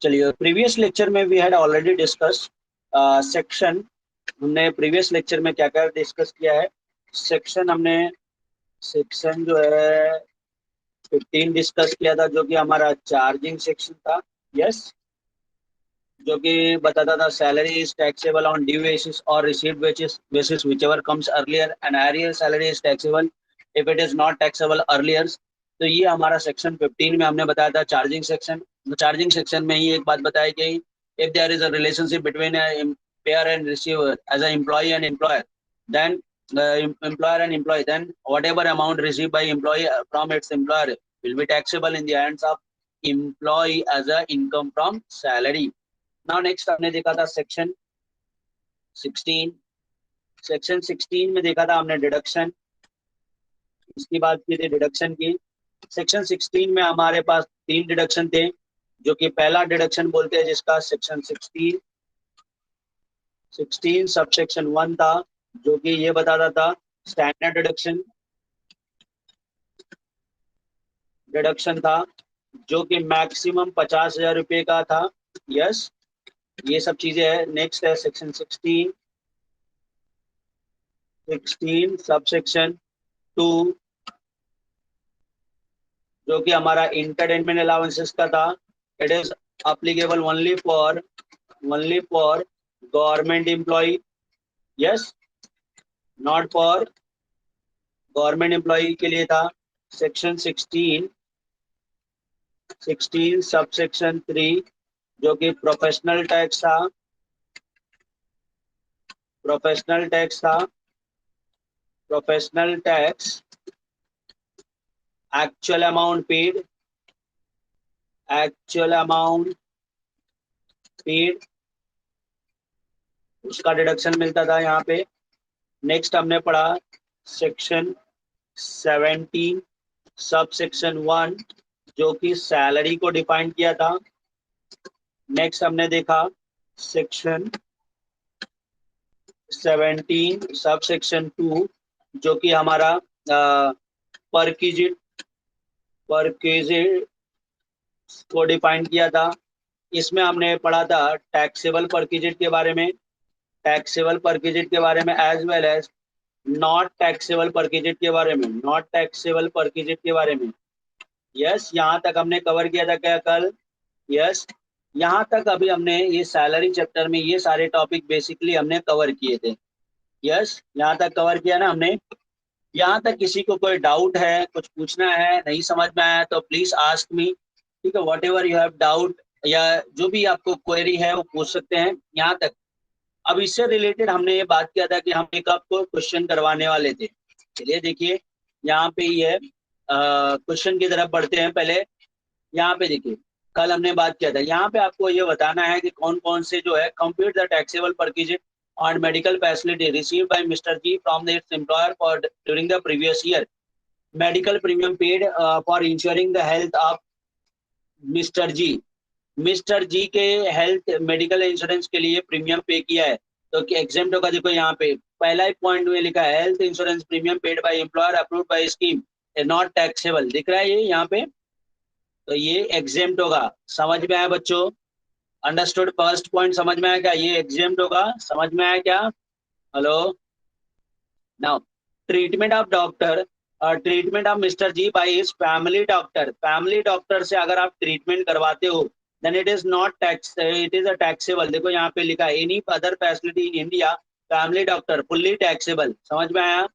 चलिए, previous lecture में we had already discuss section. हमने प्रीवियस लेक्चर में क्या क्या डिस्कस किया है। सेक्शन हमने सेक्शन जो है 15 डिस्कस किया था, जो कि हमारा चार्जिंग सेक्शन था। यस, जो कि बताता था salary is taxable on due basis और received basis whichever comes earlier and arrear salary is taxable if it is not taxable earlier. तो ये हमारा सेक्शन 15 में हमने बताया था चार्जिंग सेक्शन। चार्जिंग सेक्शन में ही एक बात बताई गई, if there is a relationship between payer and receiver as a employee and employer, then employer and employee, then whatever amount received by employee from its employer will be taxable in the hands of employee as a income from salary. Now next हमने देखा था section 16। Section 16 में देखा था हमने deduction, इसकी बात की थी डिडक्शन की। सेक्शन 16 में हमारे पास 3 डिडक्शन थे, जो कि पहला डिडक्शन बोलते हैं जिसका सेक्शन 16 सब सेक्शन 1 था, जो कि ये बताता था स्टैंडर्ड डिडक्शन डिडक्शन था, जो कि मैक्सिमम 50,000 रुपये का था। यस, ये सब चीजें है। नेक्स्ट है सेक्शन 16 सब सेक्शन 2, जो कि हमारा इंटरटेनमेंट अलाउंसेस का था। It is applicable only for government employee. Yes, not for government employee के लिए था। सेक्शन 16 सब सेक्शन 3, जो कि प्रोफेशनल टैक्स था। Professional tax actual amount paid उसका डिडक्शन मिलता था यहाँ पे। नेक्स्ट हमने पढ़ा सेक्शन 17 सब सेक्शन 1, जो कि सैलरी को डिफाइन किया था। नेक्स्ट हमने देखा सेक्शन 17 सब सेक्शन 2, जो कि हमारा परक्विजिट को डिफाइन किया था। इसमें हमने पढ़ा था टैक्सेबल परक्विजिट के बारे में, as well as not taxable perquisite के बारे में। यस, यहाँ तक हमने कवर किया था क्या कल? यस, यहाँ तक अभी हमने ये सैलरी चैप्टर में ये सारे टॉपिक बेसिकली हमने कवर किए थे। यस, यहाँ तक कवर किया ना हमने। यहाँ तक किसी को कोई डाउट है, कुछ पूछना है, नहीं समझ में आया तो प्लीज आस्क मी। ठीक है, what ever you have doubt या जो भी आपको क्वेरी है वो पूछ सकते हैं यहाँ तक। अब इससे रिलेटेड हमने ये बात किया था कि हम एक आपको क्वेश्चन करवाने वाले थे। चलिए देखिए, यहाँ पे ही है, क्वेश्चन की तरफ बढ़ते हैं। पहले यहाँ पे देखिए, कल हमने बात किया था, यहाँ पे आपको ये बताना है कि कौन कौन से जो है compute the taxable perquisite on medical facility received by Mr. G from its employer for during the previous year. Medical premium paid for ensuring the health of Mr. G. Mister G के health medical insurance के लिए premium पे किया है, तो exempt होगा। देखो यहाँ पे पहला ही पॉइंट में लिखा है health insurance premium paid by employer approved by scheme not taxable, दिख रहा है ये यहाँ पे, तो ये एग्जेम्प्ट होगा। समझ में आया बच्चों? अंडरस्टूड? फर्स्ट पॉइंट समझ में आया क्या? ये एग्जेम्प्ट होगा, समझ में आया क्या? Hello, now treatment of doctor treatment of mister G by his family doctor से अगर आप ट्रीटमेंट करवाते हो then it is not tax, it is a taxable. देखो यहाँ पे लिखा है any other facility in India family doctor fully taxable. समझ में आया?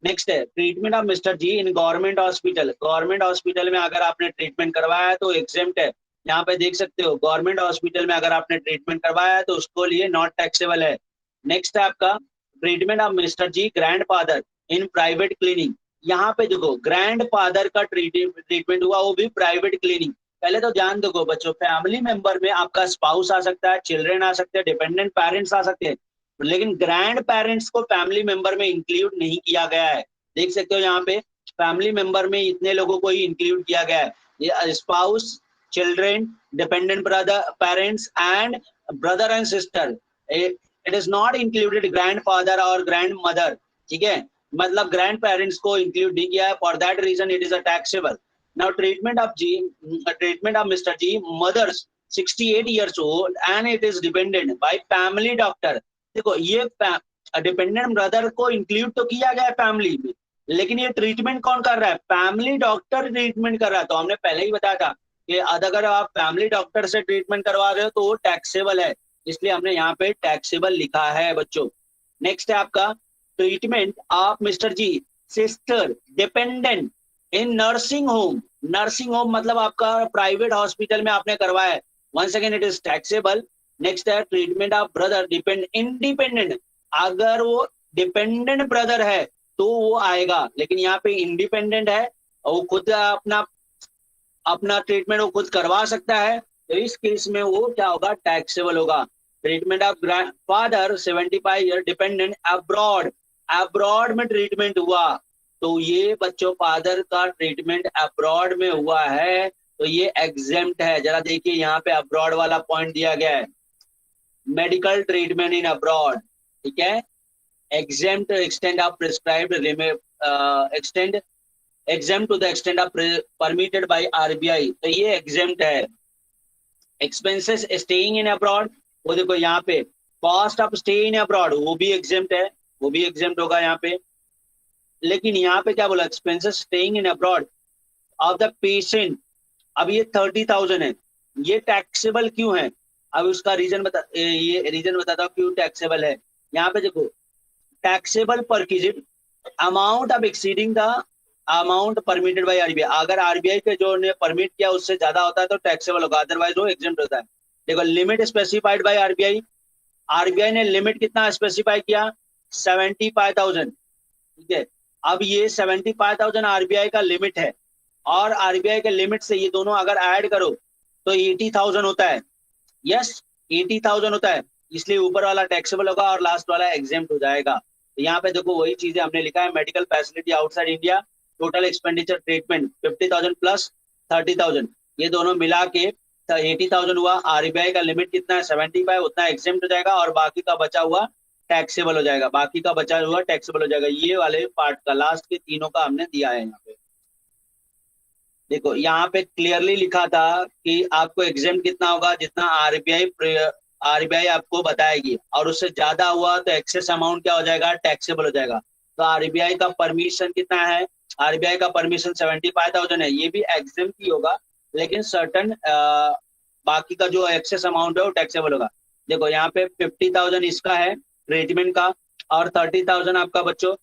नेक्स्ट है treatment of mister G in government hospital में अगर आपने ट्रीटमेंट करवाया है तो एग्जेम्प्ट है। यहाँ पे देख सकते हो, गवर्नमेंट हॉस्पिटल में अगर आपने ट्रीटमेंट करवाया है तो उसको लिए नॉट टैक्सेबल है। नेक्स्ट है आपका treatment of mister G grandfather in private clinic. यहाँ पे देखो ग्रैंड फादर का ट्रीटमेंट हुआ, वो भी प्राइवेट क्लिनिक। पहले तो ध्यान देखो बच्चों, फैमिली मेंबर में आपका स्पाउस आ सकता है, चिल्ड्रन आ सकते हैं, डिपेंडेंट पेरेंट्स आ सकते हैं, लेकिन ग्रैंड पेरेंट्स को फैमिली मेंबर में इंक्लूड नहीं किया गया है। देख सकते हो यहाँ पे फैमिली मेंबर में इतने लोगों को ही इंक्लूड किया गया है, ये spouse, children, dependent brother parents and brother and sister. It is not included grand father और ग्रैंड मदर। ठीक है, मतलब ग्रैंड पेरेंट्स को इंक्लूड नहीं किया है, for that reason it is a taxable. Now treatment of mister G mothers 68 years old and it is dependent by family doctor। देखो ये डिपेंडेंट ब्रदर को इंक्लूड तो किया गया है फैमिली में, लेकिन ये ट्रीटमेंट कौन कर रहा है? फैमिली डॉक्टर ट्रीटमेंट कर रहा है। तो हमने पहले ही बताया था कि अगर आप फैमिली डॉक्टर से ट्रीटमेंट करवा रहे हो तो वो टैक्सेबल है, इसलिए हमने यहाँ पे टैक्सेबल लिखा है बच्चों। नेक्स्ट है आपका treatment of mister G sister dependent in nursing home. Nursing home मतलब आपका प्राइवेट हॉस्पिटल में आपने करवाया है, once again it is taxable. Next है treatment of brother depend independent, अगर वो डिपेंडेंट ब्रदर है तो वो आएगा, लेकिन यहाँ पे इंडिपेंडेंट है और वो खुद अपना अपना ट्रीटमेंट वो खुद करवा सकता है, तो इस केस में वो क्या होगा? टैक्सेबल होगा। Treatment of grandfather 75 year dependent abroad, abroad में ट्रीटमेंट हुआ, तो ये बच्चों फादर का ट्रीटमेंट अब्रॉड में हुआ है तो ये एग्जेम्प्ट है। जरा देखिए यहाँ पे अब्रॉड वाला पॉइंट दिया गया है, मेडिकल ट्रीटमेंट इन अब्रॉड, ठीक है। exempt to extent of prescribed extent exempt to the extent of permitted by RBI, तो ये exempt है। expenses staying in abroad, वो देखो यहाँ पे cost of stay in abroad वो भी exempt है, वो भी exempt होगा यहाँ पे। लेकिन यहाँ पे क्या बोला? expenses staying in abroad of the patient, अब ये 30,000 है, ये टैक्सेबल क्यों है? अब उसका रीजन ये रीजन बताता हूँ क्यों टैक्सेबल है। यहाँ पे देखो taxable perquisite amount of exceeding the amount permitted by RBI, अगर आरबीआई के जो ने परमिट किया उससे ज्यादा होता है तो टैक्सेबल होगा, अदरवाइज वो एग्जेम्प्ट होता है। देखो limit specified by RBI, RBI ने लिमिट कितना स्पेसिफाई किया? 75,000, ठीक है। अब ये 75,000 आरबीआई का लिमिट है और आरबीआई के लिमिट से ये दोनों अगर ऐड करो तो 80,000 होता है। यस 80,000 होता है, इसलिए ऊपर वाला टैक्सेबल होगा और लास्ट वाला एग्जेम्प्ट हो जाएगा। तो यहाँ पे देखो वही चीजें हमने लिखा है, medical facility outside India, total expenditure treatment 50,000 plus 30,000, ये दोनों मिला के 80,000 हुआ। आरबीआई का लिमिट कितना है? 75, उतना एग्जेम्प्ट हो जाएगा और बाकी का बचा हुआ टैक्सेबल हो जाएगा, बाकी का बचा हुआ टैक्सेबल हो जाएगा। ये वाले पार्ट का लास्ट के तीनों का हमने दिया है यहाँ पे। देखो यहाँ पे क्लियरली लिखा था कि आपको एग्जेम्प्ट कितना होगा? जितना आरबीआई आपको बताएगी, और उससे ज्यादा हुआ तो एक्सेस अमाउंट क्या हो जाएगा? टैक्सेबल हो जाएगा। तो आरबीआई का परमिशन कितना है? आरबीआई का परमिशन 75,000 है, ये भी एग्जेम्प्ट ही होगा, लेकिन सर्टन बाकी का जो एक्सेस अमाउंट है वो टैक्सेबल होगा। देखो यहाँ पे 50,000 इसका है ट्रीटमेंट का और 30,000 आपका बच्चों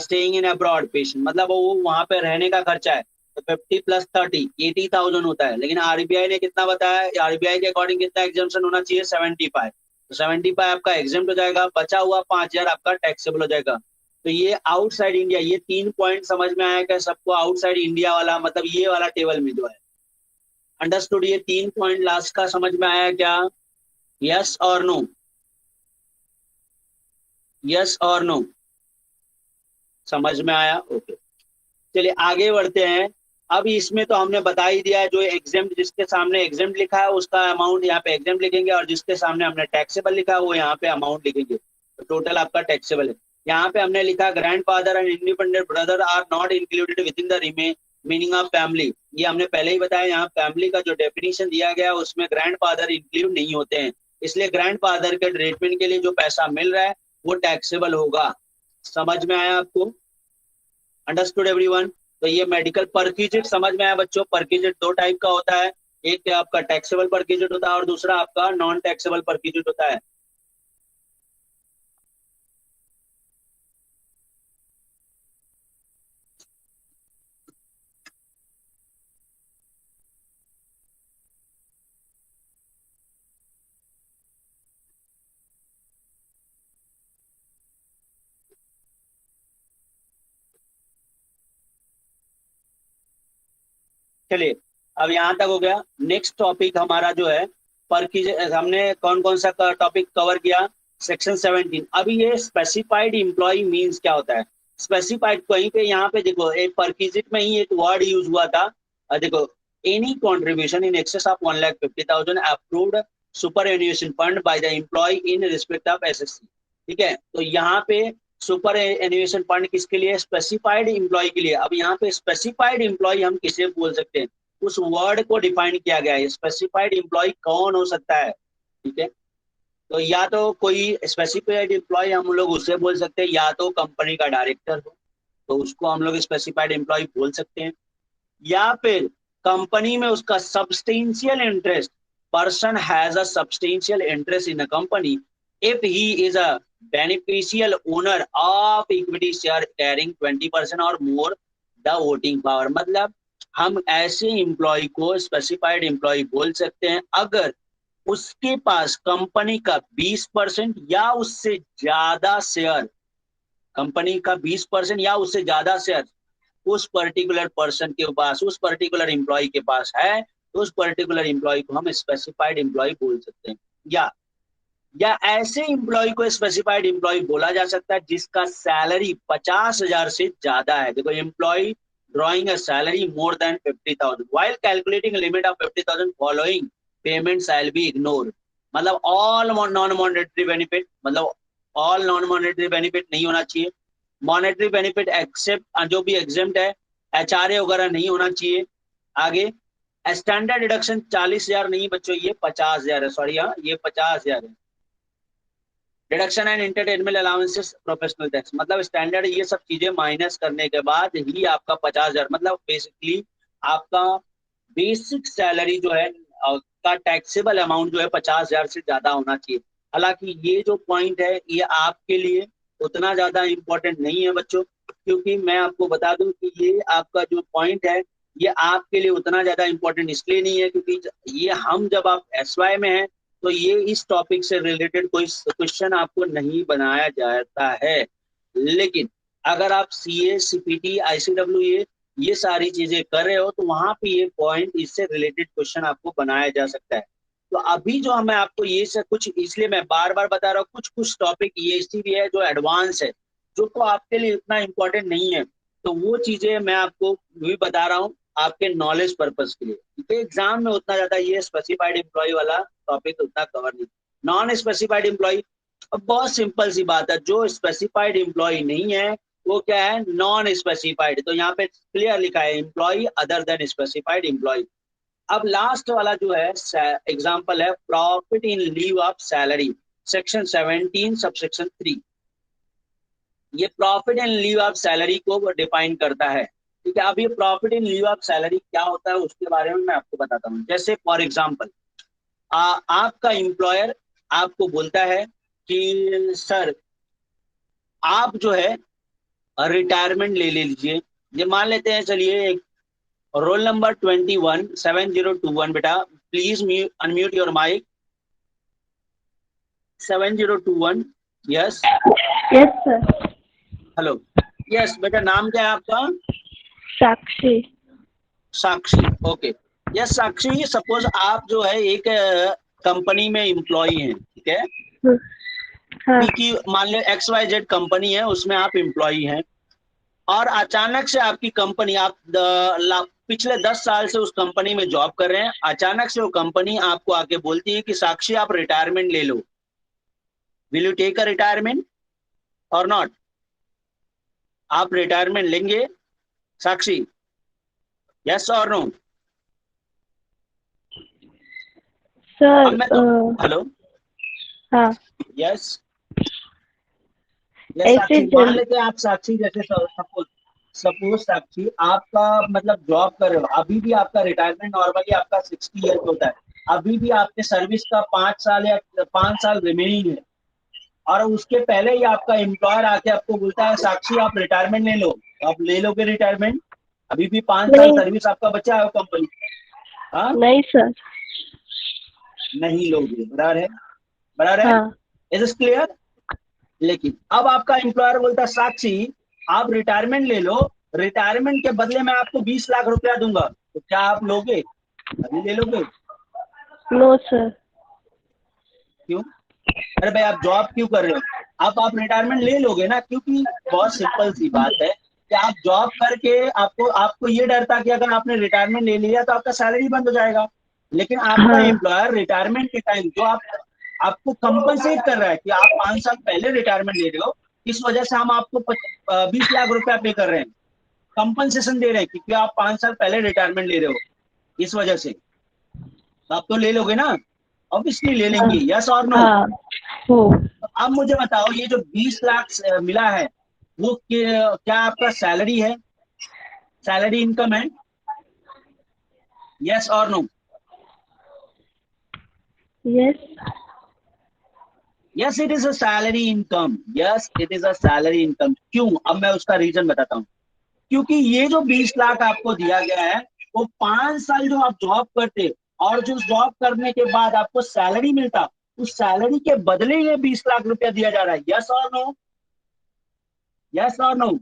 स्टेइंग इन अब्रॉड पेशेंट, मतलब वो वहां पे रहने का खर्चा है, तो 50 प्लस 30 80,000 होता है। लेकिन आरबीआई ने कितना बताया? आरबीआई के अकॉर्डिंग कितना एग्जेम्पशन होना चाहिए? 75, तो 75 आपका एग्जेम्प्ट हो जाएगा, बचा हुआ 5,000 आपका टैक्सेबल हो जाएगा। तो ये आउटसाइड इंडिया, ये 3 पॉइंट समझ में आया क्या सबको? आउटसाइड इंडिया वाला मतलब ये वाला टेबल में जो है, अंडरस्टूड? ये 3 पॉइंट लास्ट का समझ में आया क्या? यस और नो? यस और नो? समझ में आया? ओके, चलिए आगे बढ़ते हैं। अब इसमें तो हमने बता ही दिया है, जो एग्जेम्प्ट, जिसके सामने एग्जेम्प्ट लिखा है उसका अमाउंट यहाँ पे एग्जेम्प्ट लिखेंगे, और जिसके सामने हमने टैक्सेबल लिखा है वो यहाँ पे अमाउंट लिखेंगे, तो टोटल आपका टैक्सेबल है। यहाँ पे हमने लिखा grandfather and independent brother are not included within the meaning of family, ये हमने पहले ही बताया। यहाँ फैमिली का जो डेफिनेशन दिया गया है उसमें ग्रैंडफादर इंक्लूड नहीं होते हैं, इसलिए ग्रैंडफादर के ट्रीटमेंट के लिए जो पैसा मिल रहा है वो टैक्सेबल होगा। समझ में आया आपको? Understood everyone? तो ये मेडिकल परक्विजिट समझ में आया बच्चों? परक्विजिट 2 टाइप का होता है, एक आपका टैक्सेबल परक्विजिट होता है और दूसरा आपका नॉन टैक्सेबल परक्विजिट होता है। चलिए अब यहाँ तक हो गया। नेक्स्ट टॉपिक हमारा जो है परक्विजिट, हमने कौन कौन सा टॉपिक कवर किया? सेक्शन 17। अभी ये स्पेसिफाइड एम्प्लॉय मींस क्या होता है? स्पेसिफाइड कहीं पे यहाँ पे देखो एक परक्विजिट में ही एक वर्ड यूज हुआ था, देखो any contribution in excess of 1,50,000 approved superannuation fund by the employ in respect of SSC, ठीक है। तो यहाँ पे सुपर एन्युएशन फंड किसके लिए? स्पेसिफाइड एम्प्लॉय के लिए। अब यहाँ पे स्पेसिफाइड एम्प्लॉय हम किसे बोल सकते हैं? उस वर्ड को डिफाइन किया गया है। स्पेसिफाइड एम्प्लॉय कौन हो सकता है, ठीक है। तो या तो कोई स्पेसिफाइड एम्प्लॉय हम लोग उसे बोल सकते हैं, या तो कंपनी का डायरेक्टर हो तो उसको हम लोग स्पेसिफाइड एम्प्लॉय बोल सकते हैं, या फिर कंपनी में उसका substantial interest, person has a substantial interest in a company if he is a beneficial owner of equity share carrying 20% और मोर द वोटिंग पावर। मतलब हम ऐसे एम्प्लॉय को स्पेसिफाइड एम्प्लॉय बोल सकते हैं अगर उसके पास कंपनी का 20% या उससे ज्यादा शेयर, कंपनी का 20% या उससे ज्यादा शेयर उस पर्टिकुलर पर्सन के पास, उस पर्टिकुलर एम्प्लॉय के पास है, तो उस पर्टिकुलर एम्प्लॉय को हम स्पेसिफाइड एम्प्लॉय बोल सकते हैं। या ऐसे एम्प्लॉय को स्पेसिफाइड एम्प्लॉय बोला जा सकता है जिसका सैलरी 50,000 से ज्यादा है। देखो, employee drawing a salary more than 50,000 while calculating limit of 50,000 following payment shall be ignore. मतलब ऑल नॉन मॉनेटरी बेनिफिट, मतलब ऑल नॉन मॉनेटरी बेनिफिट नहीं होना चाहिए। मॉनेटरी बेनिफिट एक्सेप्ट जो भी एग्जेम्प्ट है, एचआरए वगैरह नहीं होना चाहिए। आगे स्टैंडर्ड डिडक्शन 40,000 नहीं बच्चों, ये 50,000 है, सॉरी हाँ ये 50,000 है। Deduction and entertainment allowances professional tax, मतलब स्टैंडर्ड ये सब चीजें माइनस करने के बाद ही आपका 50,000, मतलब बेसिकली आपका बेसिक सैलरी जो है का टैक्सेबल अमाउंट जो है 50,000 से ज्यादा होना चाहिए। हालांकि ये जो पॉइंट है ये आपके लिए उतना ज्यादा इम्पोर्टेंट नहीं है बच्चों, क्योंकि मैं आपको बता दूं कि ये आपका जो पॉइंट है ये आपके लिए उतना ज्यादा इम्पोर्टेंट इसलिए नहीं है क्योंकि ये हम जब आप एसवाई में हैं तो ये इस टॉपिक से रिलेटेड कोई क्वेश्चन आपको नहीं बनाया जाता है। लेकिन अगर आप सीए, सीपीटी, आईसीडब्ल्यू ये सारी चीजें कर रहे हो तो वहां पे ये पॉइंट इससे रिलेटेड क्वेश्चन आपको बनाया जा सकता है। तो अभी जो मैं आपको ये सब कुछ इसलिए मैं बार बार बता रहा हूँ, कुछ कुछ टॉपिक ये इसीलिए है जो एडवांस है, जो तो आपके लिए इतना इम्पोर्टेंट नहीं है, तो वो चीजें मैं आपको भी बता रहा हूँ आपके नॉलेज पर्पज के लिए, क्योंकि एग्जाम में उतना ज्यादा ये स्पेसिफाइड एम्प्लॉय वाला टॉपिक उतना कवर नहीं। नॉन स्पेसिफाइड एम्प्लॉय, अब बहुत सिंपल सी बात है, जो स्पेसिफाइड एम्प्लॉय नहीं है वो क्या है, नॉन स्पेसिफाइड। तो यहाँ पे क्लियर लिखा है employee other than specified employee. अब लास्ट वाला जो है एग्जांपल है profit in lieu of salary, section 17 subsection 3। ये profit in lieu of salary को डिफाइन करता है, ठीक है। अब ये profit in lieu of salary क्या होता है उसके बारे में मैं आपको बताता हूँ। जैसे फॉर एग्जांपल आपका एम्प्लॉयर आपको बोलता है कि सर आप जो है रिटायरमेंट ले लीजिए। ये मान लेते हैं, चलिए रोल नंबर 21 7021 बेटा, please unmute your mic. 7021, yes. Yes sir. Hello, yes बेटा, नाम क्या है आपका? Sakshi. Sakshi, okay. Yes Sakshi, suppose आप जो है एक कंपनी में एम्प्लॉय हैं, ठीक है। हाँ। की मान लो XYZ कंपनी है, उसमें आप एम्प्लॉय हैं और अचानक से आपकी कंपनी, आप पिछले 10 साल से उस कंपनी में जॉब कर रहे हैं, अचानक से वो कंपनी आपको आके बोलती है कि साक्षी आप रिटायरमेंट ले लो। Will you take a retirement or not? आप रिटायरमेंट लेंगे साक्षी, यस और नो? अब सर मैं तो हेलो, हाँ, यस यस ऐसे साक्षी, मान लेते हैं आप साक्षी, जैसे सपोज सपोज साक्षी आपका मतलब जॉब कर रहे हो, अभी भी आपका रिटायरमेंट नॉर्मली आपका 60 ईयर होता है, अभी भी आपके सर्विस का 5 साल या 5 साल रिमेनिंग है, और उसके पहले ही आपका एम्प्लॉयर आके आपको बोलता है साक्षी आप रिटायरमेंट ले लो, तो आप ले लोगे रिटायरमेंट? अभी भी 5 साल नहीं। सर्विस आपका बचा है कंपनी, हाँ? नहीं सर। नहीं लोगे, बराबर है, बराबर है। हाँ। Is it clear? लेकिन अब आपका एम्प्लॉयर बोलता है साक्षी आप रिटायरमेंट ले लो, रिटायरमेंट के बदले में आपको 20 लाख रुपया दूंगा, तो क्या आप लोगे? अभी ले लोगे? No sir. क्यों? अरे भाई आप जॉब क्यों कर रहे हो? आप रिटायरमेंट ले लोगे ना, क्योंकि बहुत सिंपल सी बात है कि आप जॉब करके आपको आपको ये डर था कि अगर आपने रिटायरमेंट ले लिया तो आपका सैलरी बंद हो जाएगा। लेकिन आपका हाँ। एम्प्लॉयर रिटायरमेंट के टाइम जो आपको कंपनसेट कर रहा है कि आप 5 साल पहले रिटायरमेंट ले रहे हो, इस वजह से हम आपको 20 लाख रुपया पे कर रहे हैं, कंपनसेशन दे रहे हैं क्योंकि आप 5 साल पहले रिटायरमेंट ले रहे हो। इस वजह से। तो आप तो ले लोगे ना, ऑब्वियसली ले हाँ लेंगे, यस और नो। हाँ हो। तो अब मुझे बताओ, ये जो 20 लाख मिला है, वो क्या आपका सैलरी है, सैलरी इनकम है, यस और no? Yes. Yes it is a salary income, yes it is a salary income. क्यों? अब मैं उसका रीजन बताता हूँ। क्योंकि ये जो 20 लाख आपको दिया गया है, वो 5 साल जो आप जॉब करते और जो जॉब करने के बाद आपको सैलरी मिलता, उस सैलरी के बदले ये 20 लाख रुपया दिया जा रहा है, यस और नो? यस और नो?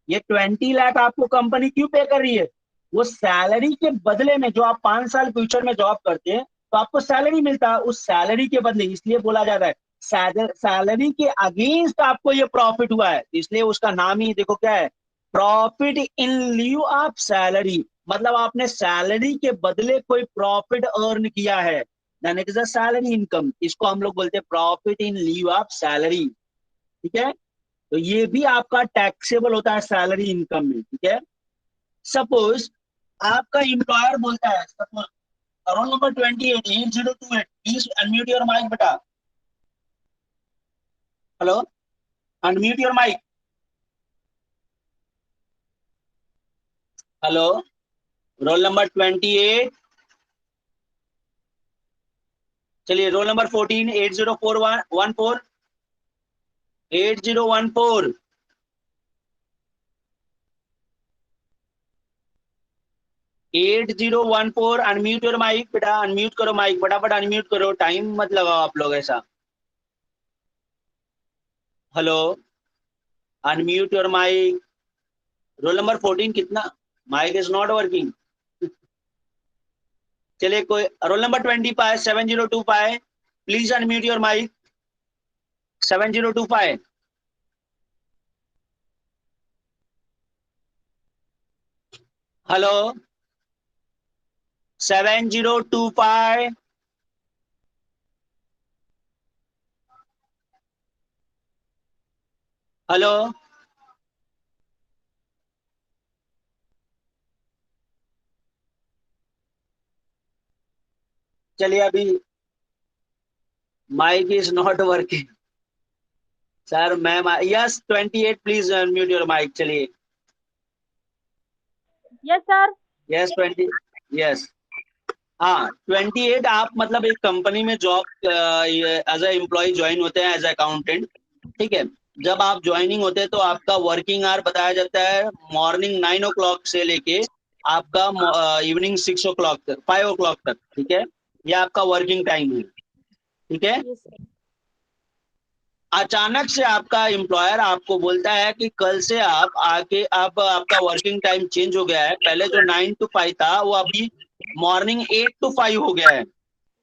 ये 20 लाख आपको कंपनी क्यों पे कर रही है? वो सैलरी के बदले में, जो आप 5 साल फ्यूचर में जॉब करते हैं तो आपको सैलरी मिलता है, उस सैलरी के बदले, इसलिए बोला जा रहा है सैलरी के अगेंस्ट आपको ये प्रॉफिट हुआ है, इसलिए उसका नाम ही देखो क्या है, profit in lieu of salary. मतलब आपने सैलरी के बदले कोई प्रॉफिट अर्न किया है, then it is a salary income. इसको हम लोग बोलते हैं profit in lieu of salary, ठीक है? तो ये भी आपका टैक्सेबल होता है सैलरी इनकम में, ठीक है? सपोज आपका एम्प्लॉयर बोलता है, suppose roll number 28 8028, please unmute your mic बेटा। Hello, unmute your mic. Hello, roll number 28, चलिए roll number 14 804114 8014। 8014, unmute your mic बेटा, अनम्यूट करो माइक, फटाफट अनम्यूट करो, टाइम मत लगाओ आप लोग ऐसा। Hello, unmute your mic. Roll number 14 कितना? Mic is not working. चलिए कोई, रोल नंबर 20 पाए, 7025 पाए, please unmute your mic. 7025। Hello, 7025। Hello, चलिए अभी mic is not working sir, ma'am. Yes 28, please unmute your mic. चलिए, यस सर। Yes 20, yes. हाँ 28, आप मतलब एक कंपनी में job as a employee join होते हैं एज अकाउंटेंट, ठीक है? जब आप ज्वाइनिंग होते हैं तो आपका वर्किंग आवर बताया जाता है मॉर्निंग 9 o'clock से लेके आपका इवनिंग 6 o'clock तक, 5 o'clock तक, ठीक है? ये आपका वर्किंग टाइम है, ठीक है? Yes sir. अचानक से आपका एम्प्लॉयर आपको बोलता है कि कल से आप आके, अब आपका वर्किंग टाइम चेंज हो गया है, पहले जो 9 to 5 था वो अभी मॉर्निंग 8 to 5 हो गया है,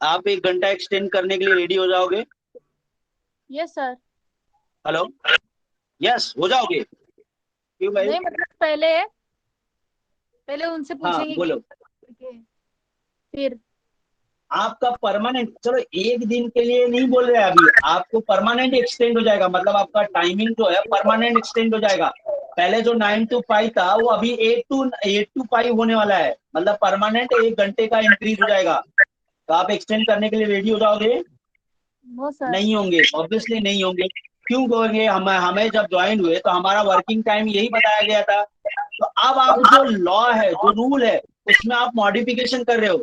आप 1 घंटा एक्सटेंड करने के लिए रेडी हो जाओगे? Yes sir. हेलो, यस हो जाओगे? क्यों भाई? नहीं मतलब पहले पहले उनसे हाँ पूछेंगे कि बोलो। करके, फिर। आपका परमानेंट, चलो एक दिन के लिए नहीं बोल रहे अभी, आपको परमानेंट एक्सटेंड हो जाएगा, मतलब आपका टाइमिंग जो है परमानेंट एक्सटेंड हो जाएगा। पहले जो 9 to 5 था वो अभी 8 to 5 होने वाला है, मतलब परमानेंट 1 घंटे का इंक्रीज हो जाएगा। तो आप एक्सटेंड करने के लिए रेडी हो जाओगे? No sir. नहीं होंगे, ऑब्वियसली नहीं होंगे। क्यों कहोगे? हम हमें जब ज्वाइन हुए तो हमारा वर्किंग टाइम यही बताया गया था। तो अब आप जो लॉ है, जो रूल है, उसमें आप मॉडिफिकेशन कर रहे हो।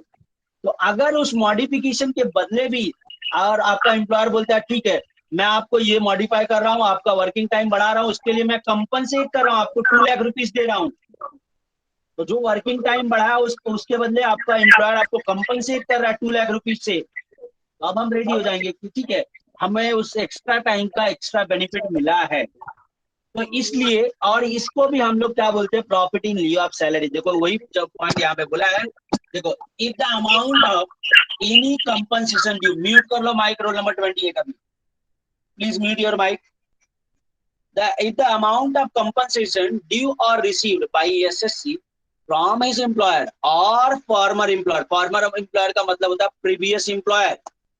तो अगर उस मॉडिफिकेशन के बदले भी और आपका एम्प्लॉयर बोलता है ठीक है, मैं आपको ये मॉडिफाई कर रहा हूँ, आपका वर्किंग टाइम बढ़ा रहा हूँ, उसके लिए मैं कंपनसेट कर रहा हूँ, आपको 2 लाख रुपीज दे रहा हूँ, तो जो वर्किंग टाइम बढ़ा है उसके बदले आपका एम्प्लॉयर आपको कंपनसेट कर रहा है 2 लाख रुपीज से, तो अब हम रेडी हो जाएंगे कि ठीक है, हमें उस एक्स्ट्रा टाइम का एक्स्ट्रा बेनिफिट मिला है। तो इसलिए, और इसको भी हम लोग क्या बोलते हैं, profit in lieu of salary. देखो वही जब पॉइंट यहाँ पे बोला है, देखो, if the amount of any compensation due, mute कर लो माइक, रोल नंबर 28 अभी, please mute your mic. If the amount of compensation due or received by SSC from his employer or former employer, former employer का मतलब होता है previous employer,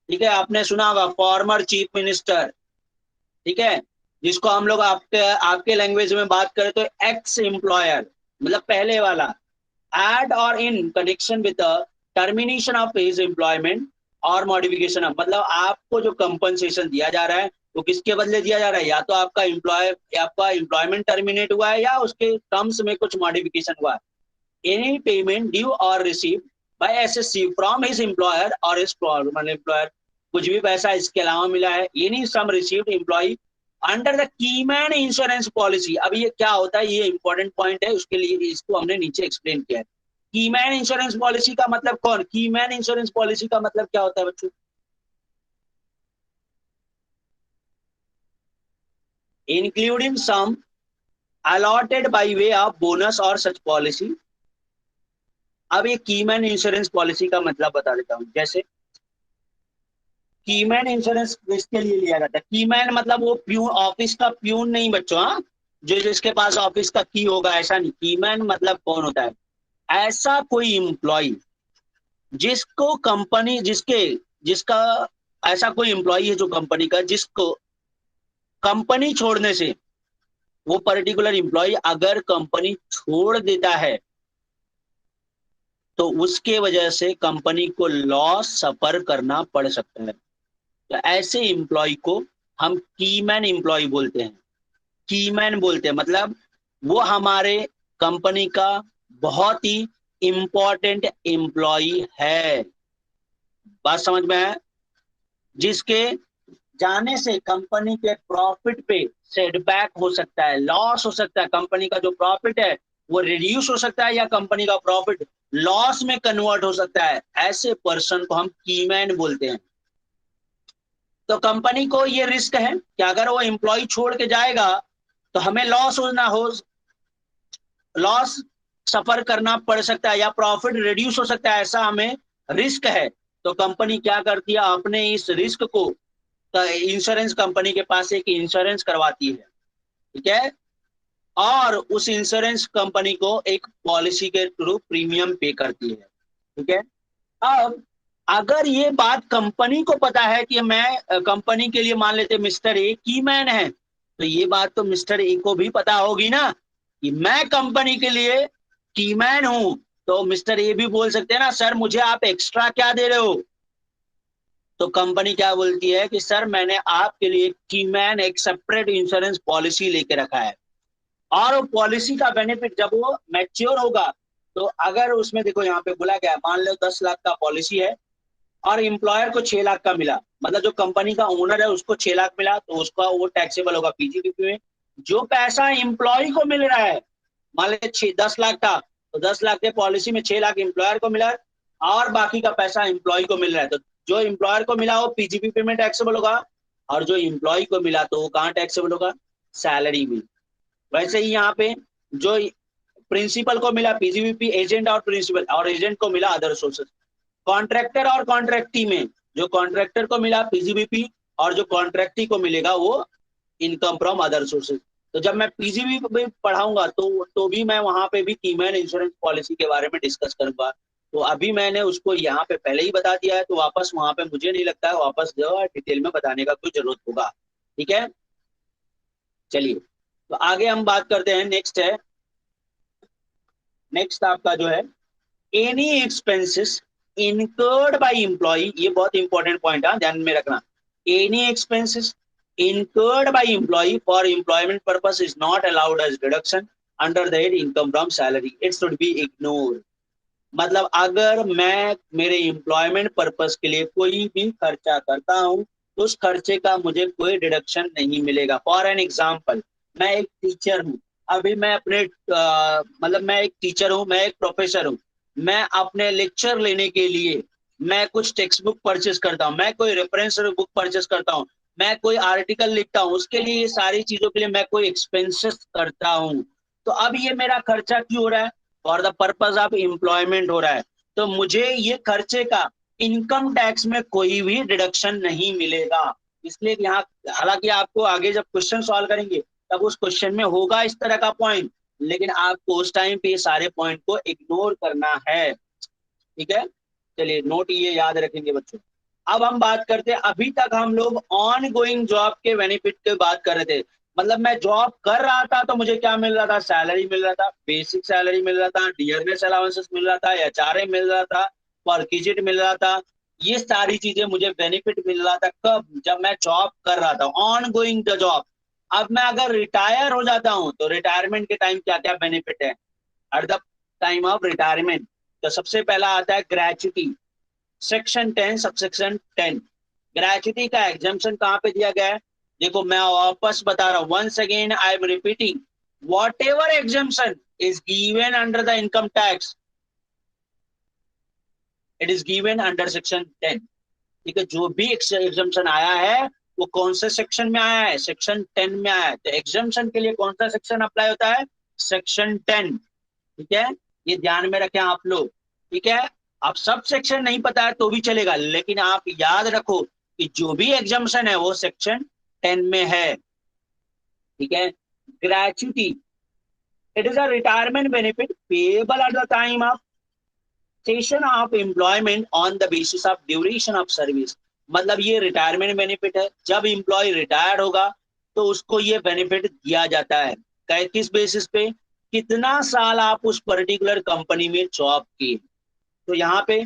ठीक है? आपने सुना होगा फॉर्मर चीफ मिनिस्टर, ठीक है? जिसको हम लोग आपके आपके लैंग्वेज में बात करें तो एक्स एम्प्लॉयर, मतलब पहले वाला। एट और in connection with termination of his employment और मॉडिफिकेशन ऑफ, मतलब आपको जो कंपनसेशन दिया जा रहा है वो किसके बदले दिया जा रहा है, या तो आपका एम्प्लॉयमेंट टर्मिनेट हुआ है या उसके टर्म्स में कुछ मॉडिफिकेशन हुआ है। एनी पेमेंट ड्यू और receive by assessee from his employer और हिज एम्प्लॉयर, कुछ भी पैसा इसके अलावा मिला है, any sum received employee under the keyman insurance policy. अब ये क्या होता है, ये इंपॉर्टेंट पॉइंट है, उसके लिए इसको हमने नीचे एक्सप्लेन किया है। कीमैन इंश्योरेंस पॉलिसी का मतलब कौन, कीमैन इंश्योरेंस पॉलिसी का मतलब क्या होता है बच्चों? Including sum allotted by way of bonus और सच पॉलिसी। अब ये कीमैन इंश्योरेंस पॉलिसी का मतलब बता देता हूं। जैसे कीमैन इंश्योरेंस किसके लिए लिया जाता है? कीमैन मतलब वो प्यून, ऑफिस का प्यून नहीं बच्चों, हाँ, जो जिसके पास ऑफिस का की होगा ऐसा नहीं। कीमैन मतलब कौन होता है? ऐसा कोई एम्प्लॉय जिसको कंपनी, जिसका ऐसा कोई एम्प्लॉय है जो कंपनी का, जिसको कंपनी छोड़ने से, वो पर्टिकुलर एम्प्लॉय अगर कंपनी छोड़ देता है तो उसके वजह से कंपनी को लॉस सफर करना पड़ सकता है। तो ऐसे एम्प्लॉय को हम कीमैन एम्प्लॉय बोलते हैं। कीमैन बोलते हैं मतलब वो हमारे कंपनी का बहुत ही इंपॉर्टेंट एम्प्लॉय है। बात समझ में है? जिसके जाने से कंपनी के प्रॉफिट पे सेटबैक हो सकता है, लॉस हो सकता है, कंपनी का जो प्रॉफिट है वो रिड्यूस हो सकता है, या कंपनी का प्रॉफिट लॉस में कन्वर्ट हो सकता है। ऐसे पर्सन को हम कीमैन बोलते हैं। तो कंपनी को ये रिस्क है कि अगर वो एम्प्लॉय छोड़ के जाएगा तो हमें लॉस सफर करना पड़ सकता है या प्रॉफिट रिड्यूस हो सकता है, ऐसा हमें रिस्क है। तो कंपनी क्या करती है, अपने इस रिस्क को इंश्योरेंस कंपनी के पास एक इंश्योरेंस करवाती है, ठीक है, और उस इंश्योरेंस कंपनी को एक पॉलिसी के थ्रू प्रीमियम पे करती है, ठीक है। अब अगर ये बात कंपनी को पता है कि मैं कंपनी के लिए, मान लेते मिस्टर ए कीमैन है, तो ये बात तो मिस्टर ए को भी पता होगी ना कि मैं कंपनी के लिए कीमैन हूं। तो मिस्टर ए भी बोल सकते हैं ना, सर मुझे आप एक्स्ट्रा क्या दे रहे हो? तो कंपनी क्या बोलती है कि सर मैंने आपके लिए कीमैन एक सेपरेट इंश्योरेंस पॉलिसी लेके रखा है, और वो पॉलिसी का बेनिफिट जब वो मैच्योर होगा, तो अगर उसमें देखो यहाँ पे बोला गया, मान लो 10 लाख का पॉलिसी है और एम्प्लॉयर को 6 लाख का मिला, मतलब जो कंपनी का ओनर है उसको 6 लाख मिला, तो उसका वो टैक्सेबल होगा पीजीबीपी में। जो पैसा एम्प्लॉय को मिल रहा है, मान लीजिए 10 लाख था, तो 10 लाख के पॉलिसी में 6 लाख एम्प्लॉयर को मिला और बाकी का पैसा एम्प्लॉय को मिल रहा है। तो जो एम्प्लॉयर को मिला वो पीजीबीपी में टैक्सेबल होगा, और जो एम्प्लॉय को मिला तो वो कहाँ टैक्सेबल होगा? सैलरी में। वैसे ही यहाँ पे जो प्रिंसिपल को मिला पीजीबीपी, एजेंट और प्रिंसिपल, और एजेंट को मिला अदर सोर्सेस। कॉन्ट्रैक्टर और कॉन्ट्रैक्टी में, जो कॉन्ट्रैक्टर को मिला पीजीबीपी और जो कॉन्ट्रैक्टी को मिलेगा वो इनकम फ्रॉम अदर सोर्सेज। तो जब मैं पीजीबीपी पढ़ाऊंगा तो भी मैं वहां पे भी कीमैन इंश्योरेंस पॉलिसी के बारे में डिस्कस करूंगा। तो अभी मैंने उसको यहाँ पे पहले ही बता दिया है, तो वापस वहां पे मुझे नहीं लगता है वापस जो है डिटेल में बताने का कोई जरूरत होगा, ठीक है। चलिए तो आगे हम बात करते हैं। नेक्स्ट आपका जो है any expenses incurred by employee, ये बहुत इंपॉर्टेंट पॉइंट है, ध्यान में रखना। Any expenses incurred by employee for employment purpose is not allowed as deduction under the head income from salary, it should be ignored। मतलब अगर मैं मेरे एम्प्लॉयमेंट पर्पस के लिए कोई भी खर्चा करता हूं तो उस खर्चे का मुझे कोई डिडक्शन नहीं मिलेगा। फॉर एन एग्जाम्पल, मैं एक टीचर हूं, अभी मैं अपने मतलब मैं एक टीचर हूं, मैं एक प्रोफेसर हूं, मैं अपने लेक्चर लेने के लिए मैं कुछ टेक्स्ट बुक परचेस करता हूं, मैं कोई रेफरेंस बुक परचेस करता हूं, मैं कोई आर्टिकल लिखता हूं, उसके लिए ये सारी चीजों के लिए मैं कोई एक्सपेंसेस करता हूं। तो अब ये मेरा खर्चा क्यों हो रहा है? For the purpose of employment हो रहा है, तो मुझे ये खर्चे का इनकम टैक्स में कोई भी डिडक्शन नहीं मिलेगा। इसलिए यहाँ, हालांकि आपको आगे जब क्वेश्चन सॉल्व करेंगे तब उस क्वेश्चन में होगा इस तरह का पॉइंट, लेकिन आपको उस टाइम पे ये सारे पॉइंट को इग्नोर करना है, ठीक है। चलिए नोट ये याद रखेंगे बच्चों। अब हम बात करते हैं, अभी तक हम लोग ऑन गोइंग जॉब के बेनिफिट की बात कर रहे थे। मतलब मैं जॉब कर रहा था तो मुझे क्या मिल रहा था, सैलरी मिल रहा था, बेसिक सैलरी मिल रहा था, डियरनेस अलाउंसेस मिल रहा था, एचआरए मिल रहा था, परक्विजिट मिल रहा था। ये सारी चीजें मुझे बेनिफिट मिल रहा था कब, जब मैं जॉब कर रहा था, ऑन गोइंग द जॉब। अब मैं अगर रिटायर हो जाता हूँ तो रिटायरमेंट के टाइम क्या क्या बेनिफिट है at the time of retirement. तो सबसे पहला आता है ग्रेचुटी, सेक्शन 10 सबसेक्शन 10। ग्रेचुटी का एग्जाम्पशन कहाँ पे दिया गया है, देखो मैं वापस बता रहा हूँ, once again I am repeating, whatever exemption is given under the income tax, it is given under section 10। ठीक है, जो भी एग्जाम्पशन आया है वो कौन से सेक्शन में आया है, सेक्शन 10 में आया है। तो एग्जाम्पशन के लिए कौन सा सेक्शन अप्लाई होता है, सेक्शन 10। ठीक है, ये ध्यान में रखें आप लोग। ठीक है, आप सब सेक्शन नहीं पता है तो भी चलेगा, लेकिन आप याद रखो कि जो भी एग्जाम्पशन है वो सेक्शन 10 में है। ठीक है, gratuity, it is a retirement benefit payable at the time of session of employment on the basis of duration of service. मतलब ये रिटायरमेंट बेनिफिट है, जब एम्प्लॉय रिटायर्ड होगा तो उसको ये बेनिफिट दिया जाता है। किस बेसिस पे, कितना साल आप उस पर्टिकुलर कंपनी में जॉब किए। तो यहाँ पे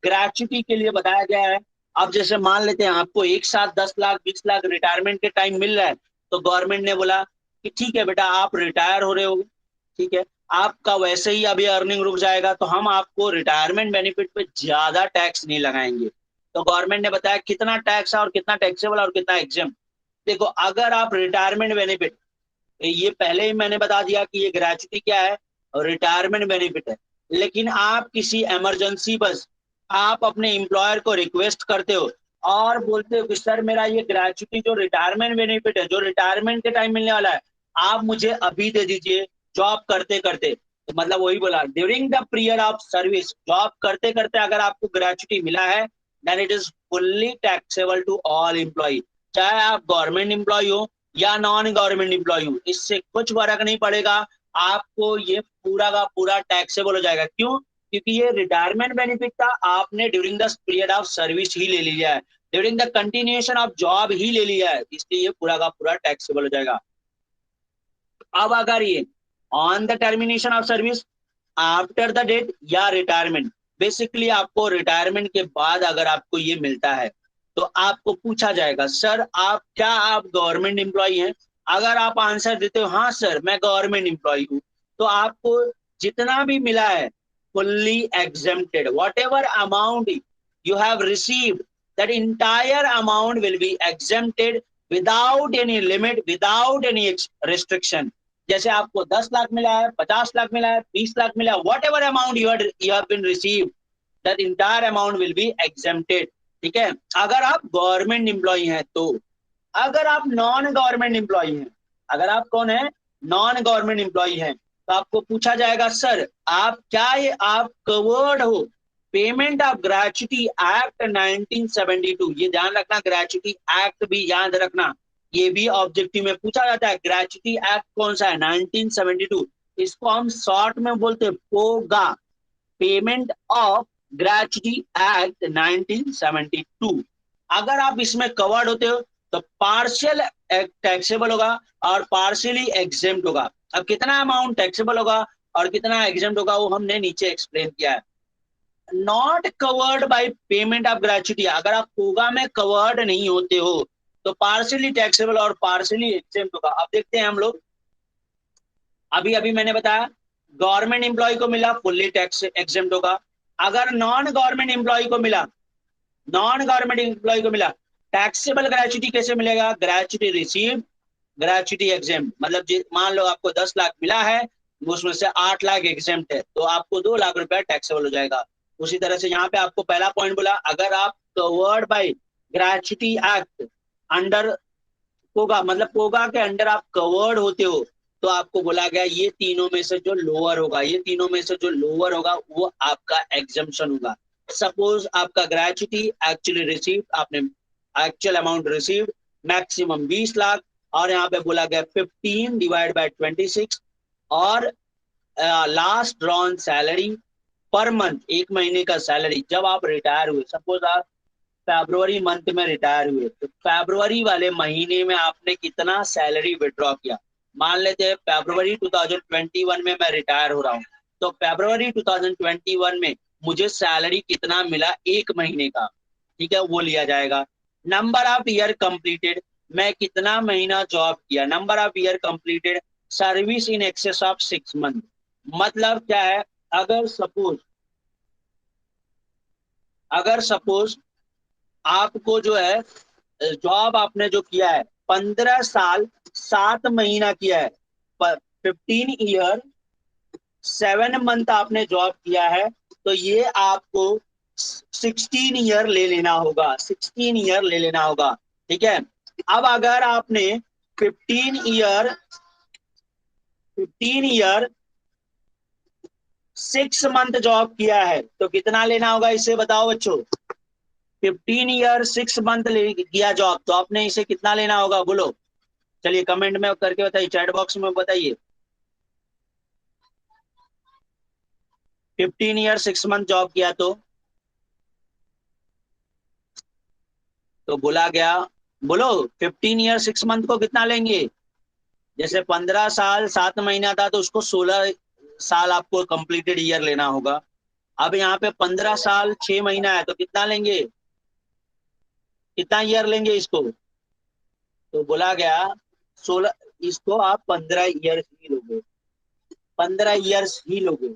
ग्रेचुटी के लिए बताया गया है। अब जैसे मान लेते हैं आपको एक साथ 10 लाख 20 लाख रिटायरमेंट के टाइम मिल रहा है, तो गवर्नमेंट ने बोला कि ठीक है बेटा आप रिटायर हो रहे हो, ठीक है, आपका वैसे ही अभी अर्निंग रुक जाएगा तो हम आपको रिटायरमेंट बेनिफिट पे ज्यादा टैक्स नहीं लगाएंगे। तो गवर्नमेंट ने बताया कितना टैक्स है और कितना टैक्सेबल और कितना एग्जेम्प्ट। देखो अगर आप रिटायरमेंट बेनिफिट, ये पहले ही मैंने बता दिया कि ये ग्रेचुटी क्या है, रिटायरमेंट बेनिफिट है। लेकिन आप किसी इमरजेंसी बस आप अपने एम्प्लॉयर को रिक्वेस्ट करते हो और बोलते हो कि सर मेरा ये ग्रेचुटी जो रिटायरमेंट बेनिफिट है, जो रिटायरमेंट के टाइम मिलने वाला है, आप मुझे अभी दे दीजिए जॉब करते करते। तो मतलब वही बोला, during the period of service, job करते करते अगर आपको ग्रेचुटी मिला है then it is fully taxable to all employee, चाहे आप गवर्नमेंट एम्प्लॉय हो या नॉन गवर्नमेंट एम्प्लॉय हूँ, इससे कुछ फर्क नहीं पड़ेगा, आपको ये पूरा का पूरा टैक्सेबल हो जाएगा। क्यों, क्योंकि ये रिटायरमेंट बेनिफिट था, आपने during the period of service ही ले लिया है, during the continuation of job ही ले लिया है, इसलिए ये पूरा का पूरा टैक्सेबल हो जाएगा। अब अगर ये on the termination of service, after the date या रिटायरमेंट, बेसिकली आपको रिटायरमेंट के बाद अगर आपको ये मिलता है तो आपको पूछा जाएगा सर आप क्या आप गवर्नमेंट एम्प्लॉय हैं। अगर आप आंसर देते हो हाँ सर मैं गवर्नमेंट एम्प्लॉय हूँ, तो आपको जितना भी मिला है fully exempted, what ever amount you have received, that entire amount will be exempted without any limit, without any restriction. जैसे आपको 10 लाख मिला है, 50 लाख मिला है, 20 लाख मिला है, whatever amount you have been received, that entire amount will be exempted. ठीक है, अगर आप गवर्नमेंट एम्प्लॉय हैं तो। अगर आप नॉन गवर्नमेंट एम्प्लॉय हैं, अगर आप कौन है, नॉन गवर्नमेंट एम्प्लॉय हैं, तो आपको पूछा जाएगा सर आप क्या ये आप कवर्ड हो पेमेंट ऑफ ग्रेचुटी एक्ट 1972। ये ध्यान रखना, ग्रेचुटी एक्ट भी याद रखना, ये भी ऑब्जेक्टिव में पूछा जाता है। ग्रेचुटी एक्ट कौन सा है, 1972, इसको हम शॉर्ट में बोलते हैं पोगा, पेमेंट ऑफ ग्रेचुटी एक्ट 1972। अगर आप इसमें कवर्ड होते हो तो पार्शियल टैक्सेबल होगा और पार्शियली एग्जेम्प्ट होगा। अब कितना अमाउंट टैक्सेबल होगा और कितना एग्जेम्प्ट होगा वो हमने नीचे एक्सप्लेन किया है। Not covered by payment of gratuity, अगर आप पोगा में कवर्ड नहीं होते हो तो पार्शियली टैक्सेबल और पार्शियली एग्जेम्प्ट होगा। अब देखते हैं हम लोग, अभी अभी मैंने बताया गवर्नमेंट एम्प्लॉय को मिला फुल्ली टैक्स एग्जेम्प्ट होगा। अगर नॉन गवर्नमेंट एम्प्लॉय को मिला, नॉन गवर्नमेंट एम्प्लॉय को मिला टैक्सेबल ग्रेचुटी कैसे मिलेगा, ग्रेचुटी रिसीव ग्रेचुटी एग्जेम्प्ट। मतलब मान लो आपको 10 लाख मिला है, उसमें से 8 लाख एग्जेम्प्ट है तो आपको 2 लाख रुपया टैक्सेबल हो जाएगा। उसी तरह से यहाँ पे आपको पहला पॉइंट बोला, अगर आप covered by gratuity act under POGA, मतलब पोगा के अंडर आप कवर्ड होते हो, तो आपको बोला गया ये तीनों में से जो लोअर होगा, ये तीनों में से जो लोअर होगा वो आपका एग्जम्पशन होगा। सपोज आपका ग्रेचुटी एक्चुअली रिसीव, आपने actual amount receive maximum 20 lakh, और यहाँ पे बोला गया 15 डिवाइड बाय 26, और last drawn salary per month, एक महीने का सैलरी जब आप रिटायर हुए, सपोज आप फरवरी मंथ में रिटायर हुए, तो फरवरी वाले महीने में आपने कितना सैलरी विड्रॉ किया। मान लेते हैं फरवरी 2021 में मैं रिटायर हो रहा हूँ, तो फरवरी 2021 में मुझे सैलरी कितना मिला एक महीने का, ठीक है, वो लिया जाएगा। नंबर ऑफ ईयर कंप्लीटेड, मैं कितना महीना जॉब किया। Number of year completed, service in excess of 6 month. मतलब क्या है, अगर सपोज आपको जो है जॉब आपने जो किया है 15 साल 7 महीना किया है, 15 ईयर 7 मंथ आपने जॉब किया है, तो ये आपको 16 ईयर ले लेना होगा, 16 ईयर ले लेना होगा, ठीक है। अब अगर आपने 15 ईयर 6 मंथ जॉब किया है, तो कितना लेना होगा इसे बताओ बच्चों। 15 ईयर 6 मंथ किया जॉब, तो आपने इसे कितना लेना होगा बोलो। चलिए कमेंट में करके बताइए, चैट बॉक्स में बताइए। 15 ईयर 6 मंथ जॉब किया तो बोला गया, बोलो 15 ईयर 6 मंथ को कितना लेंगे। जैसे 15 साल 7 महीना था तो उसको 16 साल आपको कंप्लीटेड ईयर लेना होगा। अब यहाँ पे 15 साल 6 महीना है, तो कितना लेंगे, कितना ईयर लेंगे इसको। तो बोला गया 16, इसको आप 15 ईयर्स ही लोगे, 15 ईयर्स ही लोगे।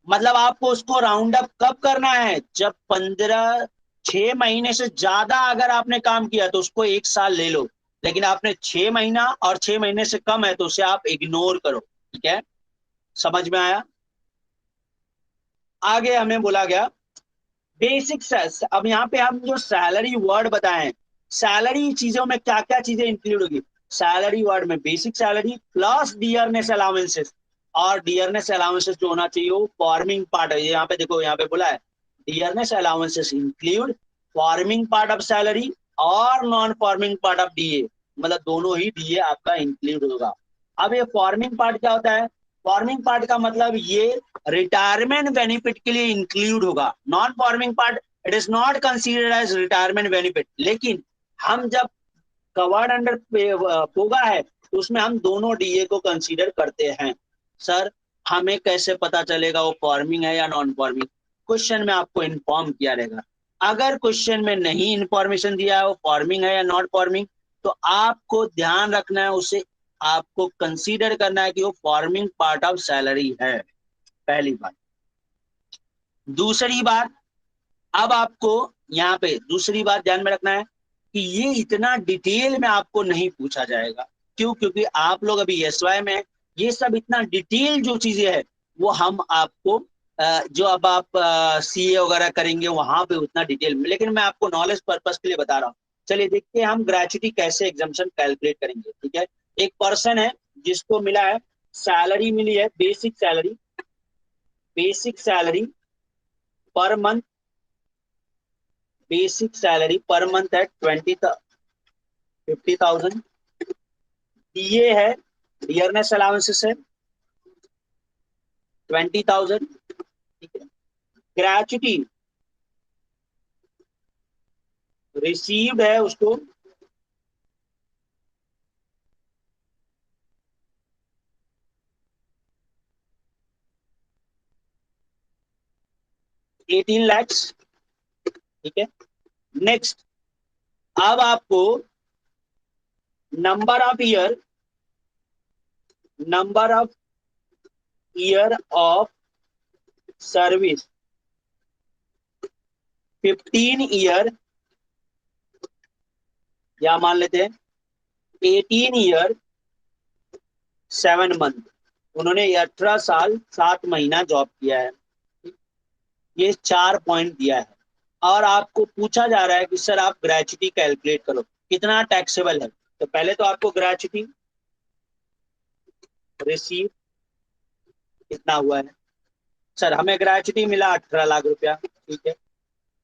मतलब आपको उसको राउंड अप कब करना है, जब 15 6 महीने से ज्यादा अगर आपने काम किया तो उसको 1 साल ले लो, लेकिन आपने 6 महीना और 6 महीने से कम है तो उसे आप इग्नोर करो, ठीक है। समझ में आया। आगे हमें बोला गया बेसिक। अब यहाँ पे हम जो सैलरी वर्ड बताएं, सैलरी चीजों में क्या क्या चीजें इंक्लूड होगी। सैलरी वर्ड में basic salary plus dearness allowances, और डियरनेस अलाउंसेस जो होना चाहिए वो फॉर्मिंग पार्ट है। यहाँ पे देखो, यहाँ पे बोला है dearness allowances include forming part of salary और non forming part of DA, मतलब दोनों ही डीए आपका इंक्लूड होगा। अब ये फॉर्मिंग पार्ट क्या होता है, फॉर्मिंग पार्ट का मतलब ये रिटायरमेंट बेनिफिट के लिए इंक्लूड होगा। Non forming part it is not considered as retirement benefit, लेकिन हम जब कवर्ड अंडर पोगा है तो उसमें हम दोनों डीए को कंसीडर करते हैं। सर हमें कैसे पता चलेगा वो फॉर्मिंग है या नॉन फॉर्मिंग, क्वेश्चन में आपको इन्फॉर्म किया रहेगा। अगर क्वेश्चन में नहीं इंफॉर्मेशन दिया है वो फॉर्मिंग है या नॉट फॉर्मिंग, तो आपको ध्यान रखना है, उसे आपको कंसीडर करना है कि वो फॉर्मिंग पार्ट ऑफ सैलरी है, पहली बात। दूसरी बात, अब आपको यहाँ पे दूसरी बात ध्यान में रखना है कि ये इतना डिटेल में आपको नहीं पूछा जाएगा। क्यों, क्योंकि आप लोग अभी एसवाई में, ये सब इतना डिटेल जो चीजें है वो हम आपको जो अब आप सीए वगैरह करेंगे वहां पे उतना डिटेल में, लेकिन मैं आपको नॉलेज पर्पस के लिए बता रहा हूँ। चलिए देखते हैं हम ग्रेचुटी कैसे एग्जाम्पशन कैलकुलेट करेंगे, ठीक है। एक पर्सन है जिसको मिला है, सैलरी मिली है, basic salary per month, basic salary per month है 50,000। डीए है, डियरनेस अलाउंसेस है 20,000, ठीक है। ग्रेचुटी रिसीव्ड है उसको 18 lakhs, ठीक है। नेक्स्ट, अब आपको number of year of service 15 year, या मान लेते हैं 18 ईयर 7 मंथ, उन्होंने 18 साल 7 महीना जॉब किया है। ये 4 पॉइंट दिया है और आपको पूछा जा रहा है कि सर आप ग्रेचुटी कैलकुलेट करो कितना टैक्सेबल है। तो पहले तो आपको ग्रेचुटी रिसीव कितना हुआ है, सर हमें ग्रेचुटी मिला 18 लाख रुपया, ठीक है।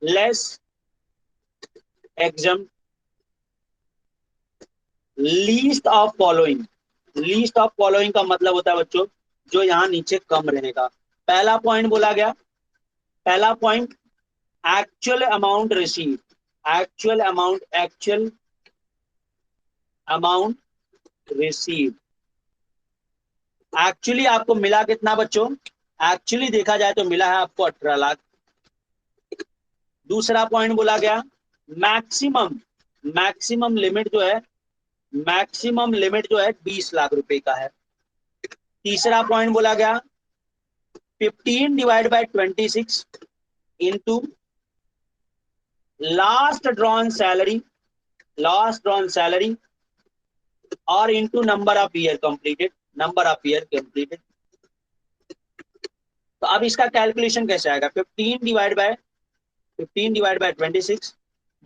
Less exam least of following, least of following का मतलब होता है बच्चों जो यहाँ नीचे कम रहेगा। पहला पॉइंट बोला गया, पहला point actual amount receive, actual amount receive. Actually आपको मिला कितना बच्चों? एक्चुअली देखा जाए तो मिला है आपको 18 लाख। दूसरा पॉइंट बोला गया मैक्सिमम लिमिट जो है 20 लाख रुपए का है। तीसरा पॉइंट बोला गया 15 divide by 26 into last drawn salary और into number of year completed. तो अब इसका कैलकुलेशन कैसे आएगा? 15 डिवाइड बाय 26